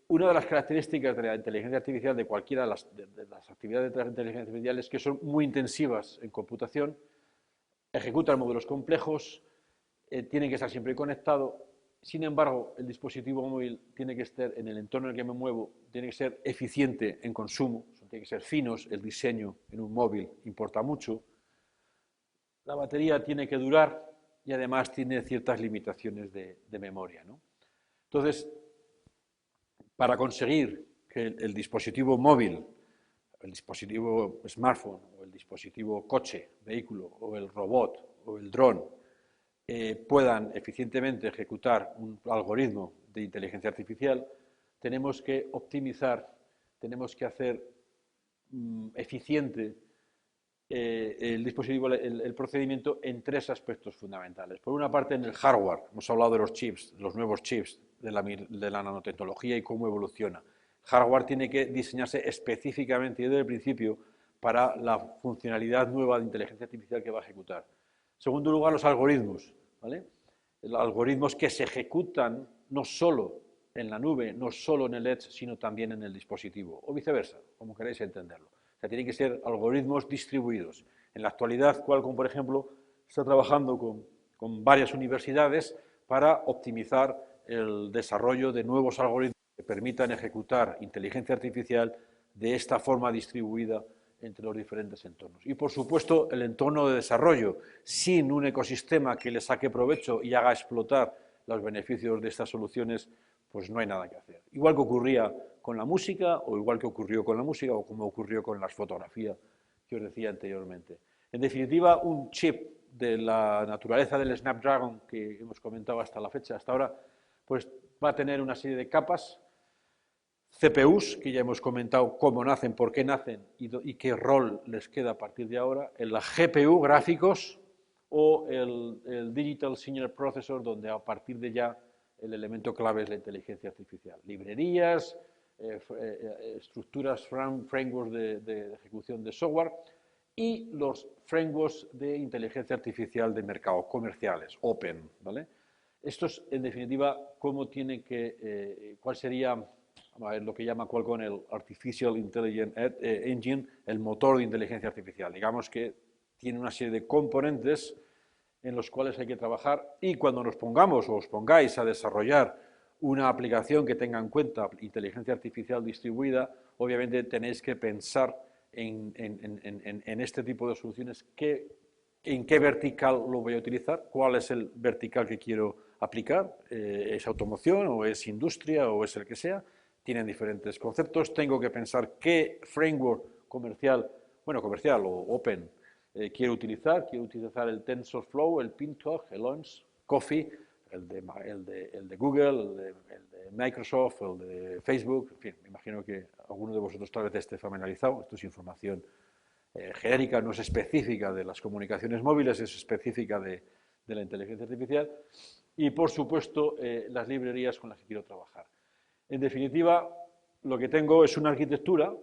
B: una de las características de la inteligencia artificial, de cualquiera de las actividades de la inteligencia artificial, es que son muy intensivas en computación, ejecutan modelos complejos, tienen que estar siempre conectados. Sin embargo, el dispositivo móvil tiene que estar en el entorno en el que me muevo, tiene que ser eficiente en consumo, tiene que ser finos, el diseño en un móvil importa mucho, la batería tiene que durar y además tiene ciertas limitaciones de memoria, ¿no? Entonces, para conseguir que el dispositivo móvil, el dispositivo smartphone, o el dispositivo coche, vehículo, o el robot, o el dron, puedan eficientemente ejecutar un algoritmo de inteligencia artificial, tenemos que optimizar, tenemos que hacer eficiente el dispositivo, el procedimiento en tres aspectos fundamentales. Por una parte, en el hardware, hemos hablado de los chips, los nuevos chips de la nanotecnología y cómo evoluciona. El hardware tiene que diseñarse específicamente desde el principio para la funcionalidad nueva de inteligencia artificial que va a ejecutar. En segundo lugar, los algoritmos, ¿vale? Los algoritmos que se ejecutan no solo en la nube, no solo en el edge, sino también en el dispositivo, o viceversa, como queráis entenderlo. O sea, tienen que ser algoritmos distribuidos. En la actualidad, Qualcomm, por ejemplo, está trabajando con varias universidades para optimizar el desarrollo de nuevos algoritmos que permitan ejecutar inteligencia artificial de esta forma distribuida entre los diferentes entornos. Y, por supuesto, el entorno de desarrollo, sin un ecosistema que le saque provecho y haga explotar los beneficios de estas soluciones, pues no hay nada que hacer. Igual que ocurría con la música, o igual que ocurrió con la música, o como ocurrió con las fotografías que os decía anteriormente. En definitiva, un chip de la naturaleza del Snapdragon que hemos comentado hasta la fecha, hasta ahora, pues va a tener una serie de capas, CPUs, que ya hemos comentado cómo nacen, por qué nacen y qué rol les queda a partir de ahora, en la GPU, gráficos, o el Digital Signal Processor, donde a partir de ya el elemento clave es la inteligencia artificial. Librerías, estructuras, frameworks de ejecución de software y los frameworks de inteligencia artificial de mercado, comerciales, open, ¿vale? Esto es, en definitiva, cómo tiene que, cuál sería, a ver, lo que llama Qualcomm el Artificial Intelligence Engine, el motor de inteligencia artificial. Digamos que tiene una serie de componentes en los cuales hay que trabajar, y cuando nos pongamos o os pongáis a desarrollar una aplicación que tenga en cuenta inteligencia artificial distribuida, obviamente tenéis que pensar en este tipo de soluciones, en qué vertical lo voy a utilizar, cuál es el vertical que quiero aplicar, es automoción o es industria o es el que sea, tienen diferentes conceptos, tengo que pensar qué framework comercial, bueno, comercial o open, quiero utilizar el TensorFlow, el PyTorch, el ONS, Coffee, el de Google, el de Microsoft, el de Facebook, en fin, me imagino que alguno de vosotros tal vez esté familiarizado, esto es información genérica, no es específica de las comunicaciones móviles, es específica de la inteligencia artificial, y por supuesto las librerías con las que quiero trabajar. En definitiva, lo que tengo es una arquitectura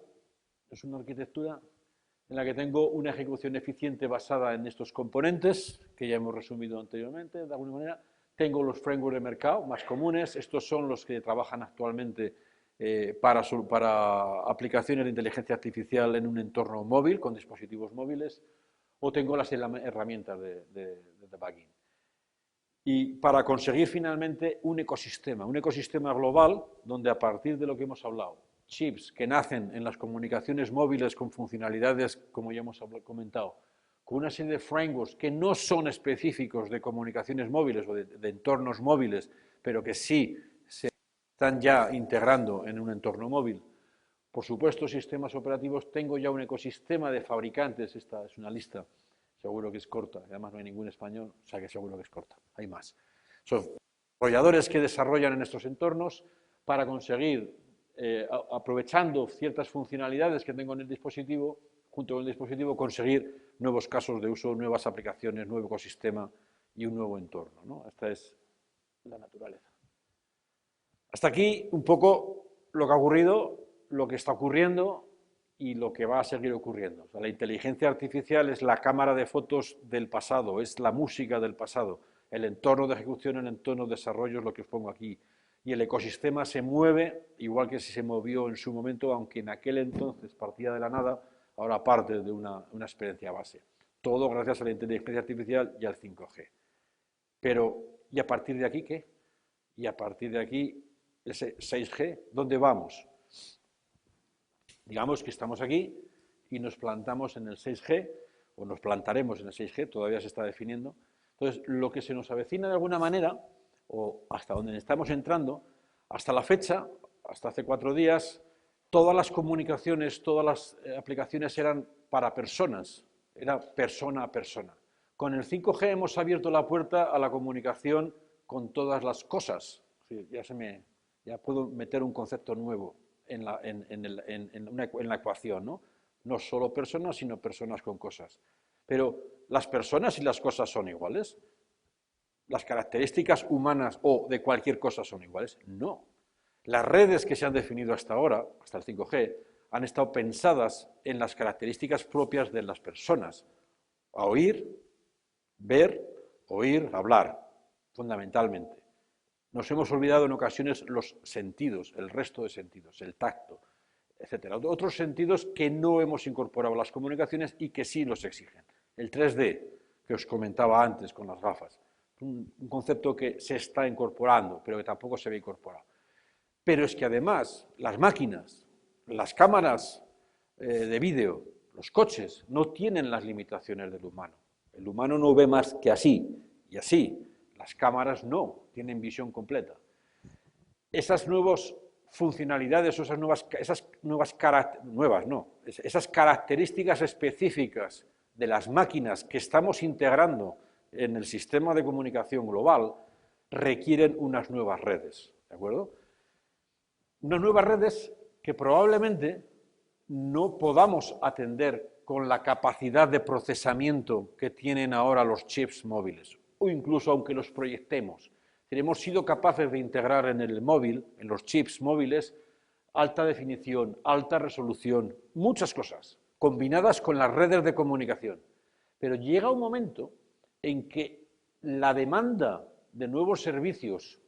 B: en la que tengo una ejecución eficiente basada en estos componentes, que ya hemos resumido anteriormente, de alguna manera. Tengo los frameworks de mercado más comunes, estos son los que trabajan actualmente para aplicaciones de inteligencia artificial en un entorno móvil, con dispositivos móviles, o tengo las herramientas de debugging. Y para conseguir finalmente un ecosistema global, donde a partir de lo que hemos hablado, chips que nacen en las comunicaciones móviles con funcionalidades, como ya hemos comentado, con una serie de frameworks que no son específicos de comunicaciones móviles o de entornos móviles, pero que sí se están ya integrando en un entorno móvil. Por supuesto, sistemas operativos, tengo ya un ecosistema de fabricantes, esta es una lista, seguro que es corta, además no hay ningún español, o sea que seguro que es corta, hay más. Son desarrolladores que desarrollan en estos entornos para conseguir, aprovechando ciertas funcionalidades que tengo en el dispositivo, junto con el dispositivo, conseguir nuevos casos de uso, nuevas aplicaciones, nuevo ecosistema y un nuevo entorno, ¿no? Esta es la naturaleza. Hasta aquí un poco lo que ha ocurrido, lo que está ocurriendo y lo que va a seguir ocurriendo. O sea, la inteligencia artificial es la cámara de fotos del pasado, es la música del pasado. el entorno de ejecución, el entorno de desarrollo es lo que os pongo aquí. Y el ecosistema se mueve igual que si se movió en su momento, aunque en aquel entonces partía de la nada, ahora parte de una experiencia base. Todo gracias a la inteligencia artificial y al 5G. Pero, ¿y a partir de aquí qué? Y a partir de aquí, ese 6G, ¿dónde vamos? Digamos que estamos aquí y nos plantamos en el 6G, o nos plantaremos en el 6G, todavía se está definiendo. Entonces, lo que se nos avecina de alguna manera, o hasta donde estamos entrando, hasta la fecha, hasta hace 4 días, todas las comunicaciones, todas las aplicaciones eran para personas, era persona a persona. Con el 5G hemos abierto la puerta a la comunicación con todas las cosas. Sí, ya puedo meter un concepto nuevo en la ecuación, ¿no? No solo personas, sino personas con cosas. Pero las personas y las cosas son iguales. ¿Las características humanas o de cualquier cosa son iguales? No. Las redes que se han definido hasta ahora, hasta el 5G, han estado pensadas en las características propias de las personas. A oír, ver, oír, hablar, fundamentalmente. Nos hemos olvidado en ocasiones los sentidos, el resto de sentidos, el tacto, etcétera. Otros sentidos que no hemos incorporado a las comunicaciones y que sí los exigen. El 3D, que os comentaba antes con las gafas. Un concepto que se está incorporando, pero que tampoco se había incorporado. Pero es que además las máquinas, las cámaras de vídeo, los coches, no tienen las limitaciones del humano. El humano no ve más que así y así. Las cámaras no, tienen visión completa. Esas nuevas funcionalidades, esas características específicas de las máquinas que estamos integrando en el sistema de comunicación global requieren unas nuevas redes, ¿de acuerdo? Unas nuevas redes que probablemente no podamos atender con la capacidad de procesamiento que tienen ahora los chips móviles, o incluso aunque los proyectemos. Hemos sido capaces de integrar en el móvil, en los chips móviles, alta definición, alta resolución, muchas cosas, combinadas con las redes de comunicación. Pero llega un momento en que la demanda de nuevos servicios,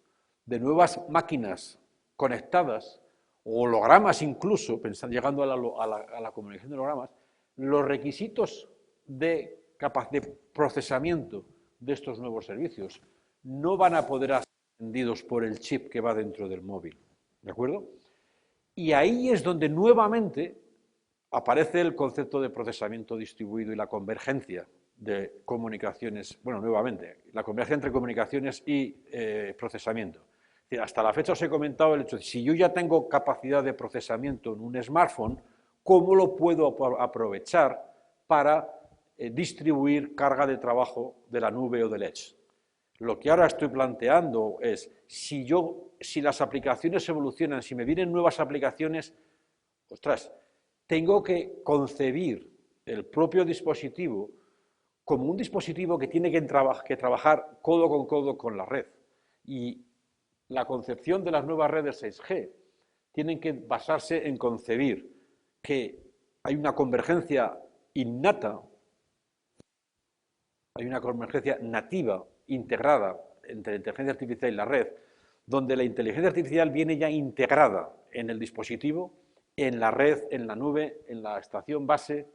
B: de nuevas máquinas conectadas, o hologramas incluso, llegando a la comunicación de hologramas, los requisitos de procesamiento de estos nuevos servicios no van a poder ser atendidos por el chip que va dentro del móvil, ¿de acuerdo? Y ahí es donde nuevamente aparece el concepto de procesamiento distribuido y la convergencia de comunicaciones, bueno, nuevamente, la convergencia entre comunicaciones y procesamiento. Es decir, hasta la fecha os he comentado el hecho de si yo ya tengo capacidad de procesamiento en un smartphone, ¿cómo lo puedo aprovechar para distribuir carga de trabajo de la nube o del edge? Lo que ahora estoy planteando es, si las aplicaciones evolucionan, si me vienen nuevas aplicaciones, ostras, tengo que concebir el propio dispositivo como un dispositivo que tiene que trabajar codo con la red. Y la concepción de las nuevas redes 6G tienen que basarse en concebir que hay una convergencia innata, hay una convergencia nativa, integrada entre la inteligencia artificial y la red, donde la inteligencia artificial viene ya integrada en el dispositivo, en la red, en la nube, en la estación base,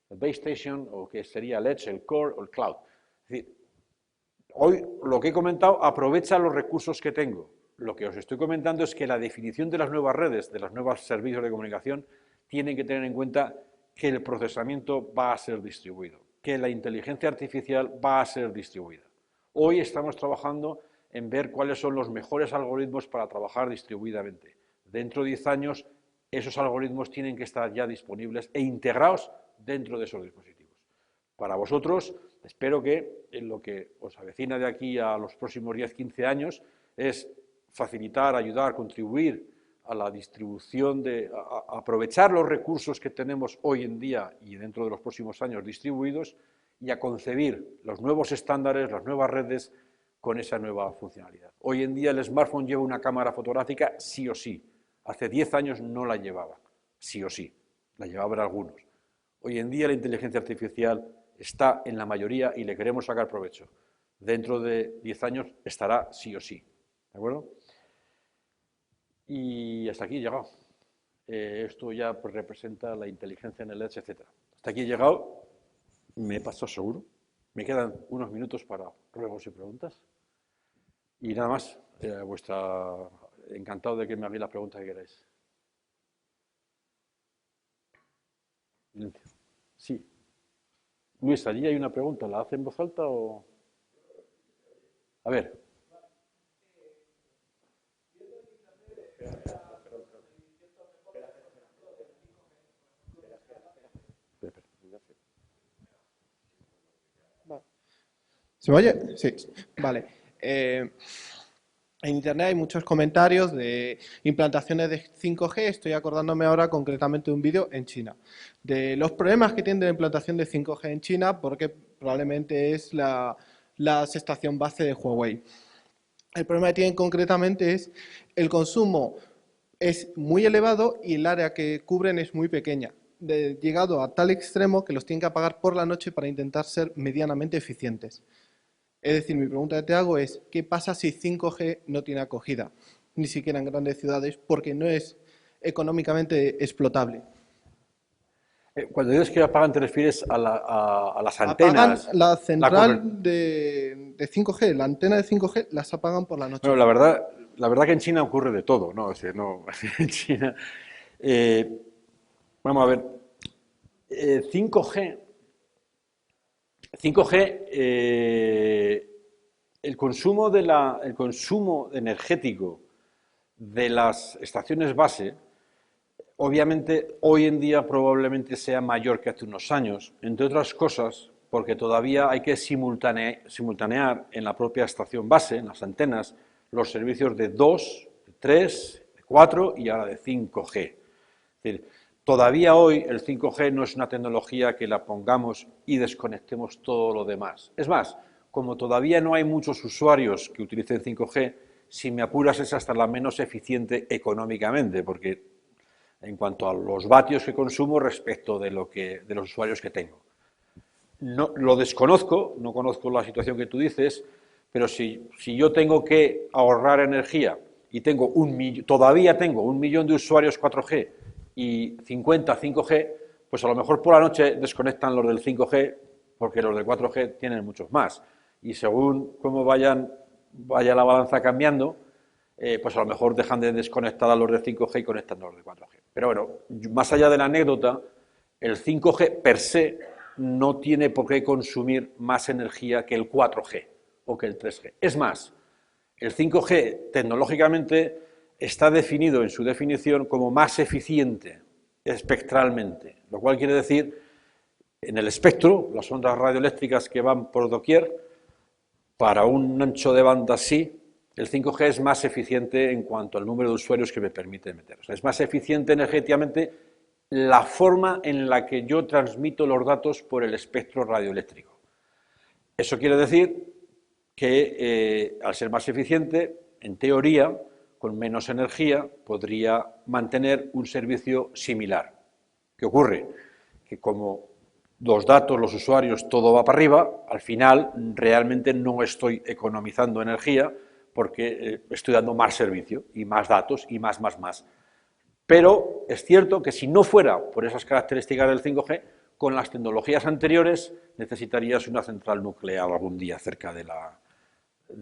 B: el base station, o que sería el edge, el core o el cloud. Es decir, hoy lo que he comentado aprovecha los recursos que tengo. Lo que os estoy comentando es que la definición de las nuevas redes, de los nuevos servicios de comunicación, tienen que tener en cuenta que el procesamiento va a ser distribuido, que la inteligencia artificial va a ser distribuida. Hoy estamos trabajando en ver cuáles son los mejores algoritmos para trabajar distribuidamente. Dentro de 10 años, esos algoritmos tienen que estar ya disponibles e integrados dentro de esos dispositivos. Para vosotros, espero que en lo que os avecina de aquí a los próximos 10-15 años es facilitar, ayudar, contribuir a la distribución, a aprovechar los recursos que tenemos hoy en día y dentro de los próximos años distribuidos y a concebir los nuevos estándares, las nuevas redes con esa nueva funcionalidad. Hoy en día el smartphone lleva una cámara fotográfica sí o sí. Hace 10 años no la llevaba, sí o sí, la llevaban algunos. Hoy en día la inteligencia artificial está en la mayoría y le queremos sacar provecho. dentro de 10 años estará sí o sí, ¿de acuerdo? Y hasta aquí he llegado. Esto ya pues, representa la inteligencia en el Edge, etc. Hasta aquí he llegado, me he pasado seguro. Me quedan unos minutos para ruegos y preguntas. Y nada más, encantado de que me hagáis las preguntas que queráis. Silencio. Sí. Luis, allí hay una pregunta, ¿la hace en voz alta o...? A ver.
C: ¿Se me oye? Sí, vale. En Internet hay muchos comentarios de implantaciones de 5G. Estoy acordándome ahora concretamente de un vídeo en China, de los problemas que tiene la implantación de 5G en China, porque probablemente es la estación base de Huawei. El problema que tienen concretamente es el consumo es muy elevado y el área que cubren es muy pequeña, llegado a tal extremo que los tienen que apagar por la noche para intentar ser medianamente eficientes. Es decir, mi pregunta que te hago es, ¿qué pasa si 5G no tiene acogida? Ni siquiera en grandes ciudades, porque no es económicamente explotable.
B: Cuando dices que apagan, ¿te refieres a las antenas?
C: Apagan la central de 5G, la antena de 5G las apagan por la noche.
B: Bueno, la verdad que en China ocurre de todo, ¿no? O sea, no en China... vamos a ver, 5G, el consumo energético de las estaciones base, obviamente hoy en día probablemente sea mayor que hace unos años, entre otras cosas porque todavía hay que simultanear en la propia estación base, en las antenas, los servicios de 2, de 3, de 4 y ahora de 5G. Es decir, todavía hoy el 5G no es una tecnología que la pongamos y desconectemos todo lo demás. Es más, como todavía no hay muchos usuarios que utilicen 5G, si me apuras es hasta la menos eficiente económicamente, porque en cuanto a los vatios que consumo respecto de los usuarios que tengo. No, lo desconozco, no conozco la situación que tú dices, pero si yo tengo que ahorrar energía y todavía tengo 1 millón de usuarios 4G y 50 5G, pues a lo mejor por la noche desconectan los del 5G porque los del 4G tienen muchos más. Y según cómo vaya la balanza cambiando, pues a lo mejor dejan de desconectar a los de 5G y conectan a los de 4G. Pero bueno, más allá de la anécdota, el 5G per se no tiene por qué consumir más energía que el 4G o que el 3G. Es más, el 5G tecnológicamente está definido en su definición como más eficiente espectralmente, lo cual quiere decir, en el espectro, las ondas radioeléctricas que van por doquier, para un ancho de banda así, el 5G es más eficiente en cuanto al número de usuarios que me permite meter. O sea, es más eficiente energéticamente la forma en la que yo transmito los datos por el espectro radioeléctrico. Eso quiere decir que al ser más eficiente, en teoría, con menos energía, podría mantener un servicio similar. ¿Qué ocurre? Que como los datos, los usuarios, todo va para arriba, al final realmente no estoy economizando energía porque estoy dando más servicio y más datos y más. Pero es cierto que si no fuera por esas características del 5G, con las tecnologías anteriores necesitarías una central nuclear algún día cerca de la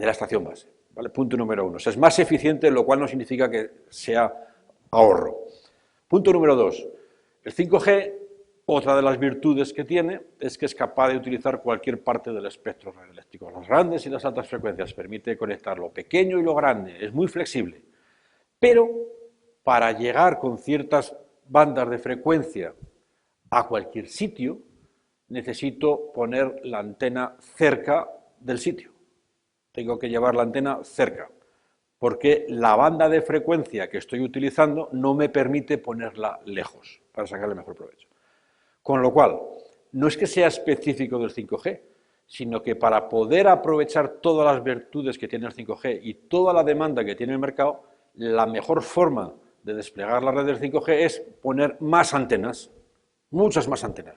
B: estación base. ¿Vale? Punto número 1. O sea, es más eficiente, lo cual no significa que sea ahorro. Punto número 2. El 5G, otra de las virtudes que tiene, es que es capaz de utilizar cualquier parte del espectro radioeléctrico. Las grandes y las altas frecuencias, permite conectar lo pequeño y lo grande, es muy flexible. Pero para llegar con ciertas bandas de frecuencia a cualquier sitio, necesito poner la antena cerca del sitio. Tengo que llevar la antena cerca, porque la banda de frecuencia que estoy utilizando no me permite ponerla lejos para sacarle mejor provecho. Con lo cual, no es que sea específico del 5G, sino que para poder aprovechar todas las virtudes que tiene el 5G y toda la demanda que tiene el mercado, la mejor forma de desplegar la red del 5G es poner más antenas, muchas más antenas,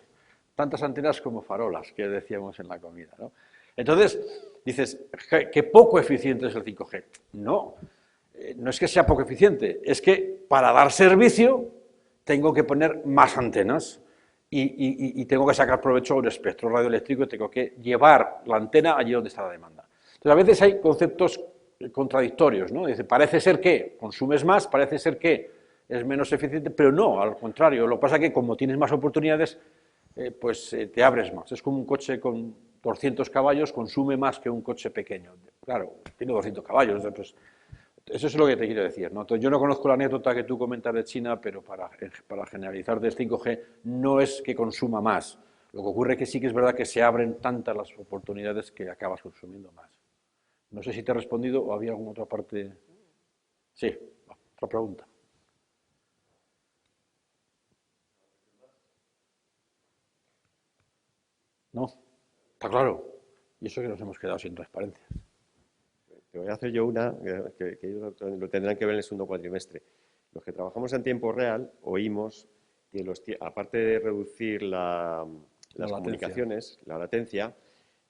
B: tantas antenas como farolas que decíamos en la comida, ¿no? Entonces, dices, qué poco eficiente es el 5G. No, no es que sea poco eficiente, es que para dar servicio tengo que poner más antenas y tengo que sacar provecho a un espectro radioeléctrico y tengo que llevar la antena allí donde está la demanda. Entonces, a veces hay conceptos contradictorios, ¿no? Dice, parece ser que consumes más, parece ser que es menos eficiente, pero no, al contrario. Lo que pasa es que como tienes más oportunidades, pues te abres más. Es como un coche con 200 caballos, consume más que un coche pequeño. Claro, tiene 200 caballos, pues eso es lo que te quiero decir, ¿no? Entonces, yo no conozco la anécdota que tú comentas de China, pero para generalizar del 5G, no es que consuma más. Lo que ocurre es que sí que es verdad que se abren tantas las oportunidades que acabas consumiendo más. No sé si te he respondido o había alguna otra parte. Sí, otra pregunta. No, está claro. Y eso que nos hemos quedado sin transparencia.
D: Te voy a hacer yo una, que ellos lo tendrán que ver en el segundo cuatrimestre. Los que trabajamos en tiempo real oímos que aparte de reducir las comunicaciones, la latencia,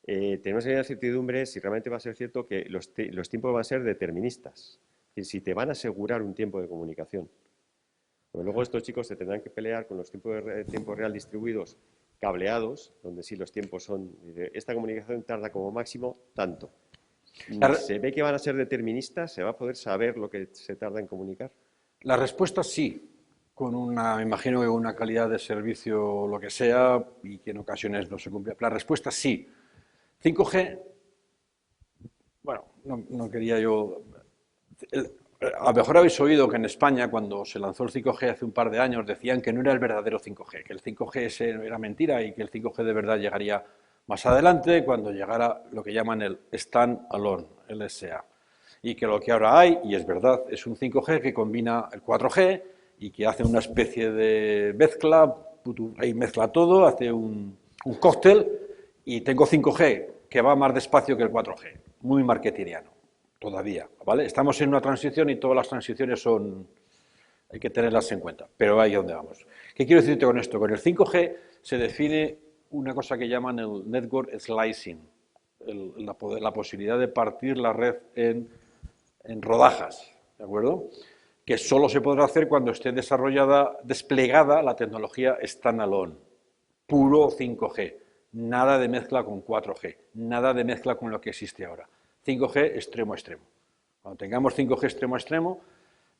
D: tenemos la incertidumbre si realmente va a ser cierto que los tiempos van a ser deterministas. Es decir, si te van a asegurar un tiempo de comunicación. Porque luego estos chicos se tendrán que pelear con los tiempos de tiempo real distribuidos cableados, donde sí los tiempos son... Esta comunicación tarda como máximo tanto. ¿Se ve que van a ser deterministas? ¿Se va a poder saber lo que se tarda en comunicar?
B: La respuesta sí, con me imagino que una calidad de servicio o lo que sea, y que en ocasiones no se cumple. La respuesta sí. 5G, bueno, no quería yo... A lo mejor habéis oído que en España, cuando se lanzó el 5G hace un par de años, decían que no era el verdadero 5G, que el 5G era mentira y que el 5G de verdad llegaría más adelante, cuando llegara lo que llaman el Stand-Alone, el SA. Y que lo que ahora hay, y es verdad, es un 5G que combina el 4G y que hace una especie de mezcla, ahí mezcla todo, hace un cóctel, y tengo 5G que va más despacio que el 4G, muy marketingiano, todavía, ¿vale? Estamos en una transición y todas las transiciones hay que tenerlas en cuenta, pero ahí es donde vamos. ¿Qué quiero decirte con esto? Con el 5G se define una cosa que llaman el network slicing, la posibilidad de partir la red en rodajas, ¿de acuerdo? Que solo se podrá hacer cuando esté desplegada la tecnología standalone, puro 5G, nada de mezcla con 4G, nada de mezcla con lo que existe ahora. 5G extremo a extremo. Cuando tengamos 5G extremo a extremo,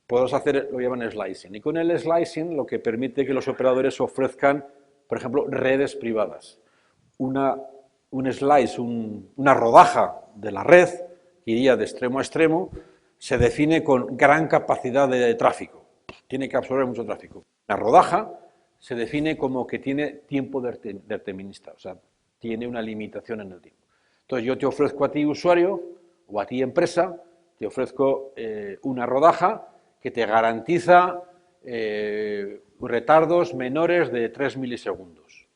B: podemos hacer lo que llaman slicing. Y con el slicing lo que permite que los operadores ofrezcan, por ejemplo, redes privadas. Un slice, una rodaja de la red, que iría de extremo a extremo, se define con gran capacidad de tráfico. Tiene que absorber mucho tráfico. La rodaja se define como que tiene tiempo determinista, o sea, tiene una limitación en el tiempo. Entonces yo te ofrezco a ti, usuario, o a ti, empresa, te ofrezco una rodaja que te garantiza retardos menores de 3 milisegundos.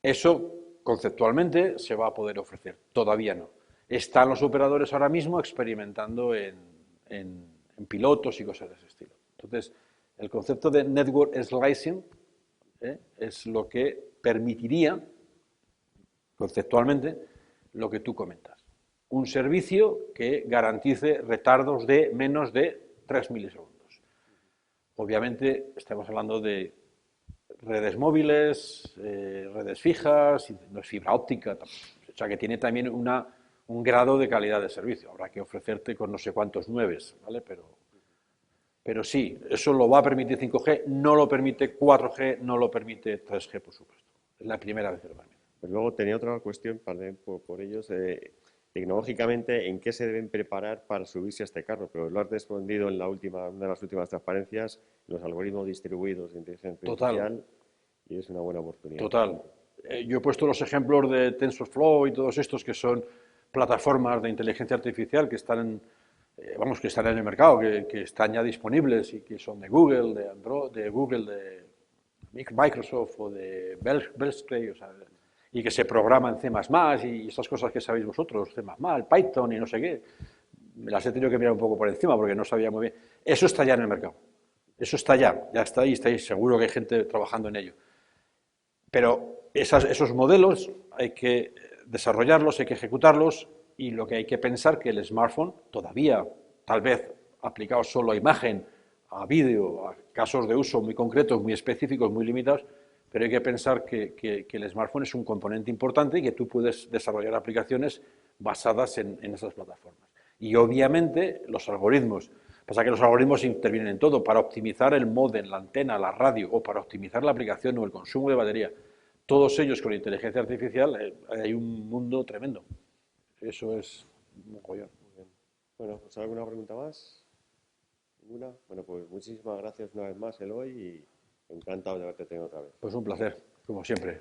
B: Eso, conceptualmente, se va a poder ofrecer. Todavía no. Están los operadores ahora mismo experimentando en pilotos y cosas de ese estilo. Entonces, el concepto de network slicing es lo que permitiría, conceptualmente, lo que tú comentas. Un servicio que garantice retardos de menos de 3 milisegundos. Obviamente, estamos hablando de redes móviles, redes fijas, no es fibra óptica, o sea que tiene también un grado de calidad de servicio. Habrá que ofrecerte con no sé cuántos 9, ¿vale? Pero sí, eso lo va a permitir 5G, no lo permite 4G, no lo permite 3G, por supuesto. Es la primera vez que lo permite.
D: Pues luego tenía otra cuestión por ellos, tecnológicamente, ¿en qué se deben preparar para subirse a este carro? Pero lo has respondido en una de las últimas transparencias, los algoritmos distribuidos de inteligencia artificial, y es una buena oportunidad.
B: Total. Yo he puesto los ejemplos de TensorFlow y todos estos que son plataformas de inteligencia artificial que están que están en el mercado, que están ya disponibles y que son de Google, de Android, de Google, de Microsoft o de Berkeley, o sea, y que se programa en C++ y estas cosas que sabéis vosotros, C++, Python y no sé qué. Me las he tenido que mirar un poco por encima porque no sabía muy bien. Eso está ya en el mercado. Eso está ya está ahí, seguro que hay gente trabajando en ello. Pero esos modelos hay que desarrollarlos, hay que ejecutarlos, y lo que hay que pensar que el smartphone todavía, tal vez aplicado solo a imagen, a vídeo, a casos de uso muy concretos, muy específicos, muy limitados, pero hay que pensar que el smartphone es un componente importante y que tú puedes desarrollar aplicaciones basadas en esas plataformas. Y obviamente los algoritmos, pasa que los algoritmos intervienen en todo, para optimizar el módem, la antena, la radio, o para optimizar la aplicación o el consumo de batería. Todos ellos con inteligencia artificial, hay un mundo tremendo. Eso es un mogollón.
D: Bueno, pues ¿alguna pregunta más? ¿Ninguna? Bueno, pues muchísimas gracias una vez más, Eloy, y encantado de haberte tenido otra vez.
B: Pues un placer, como siempre.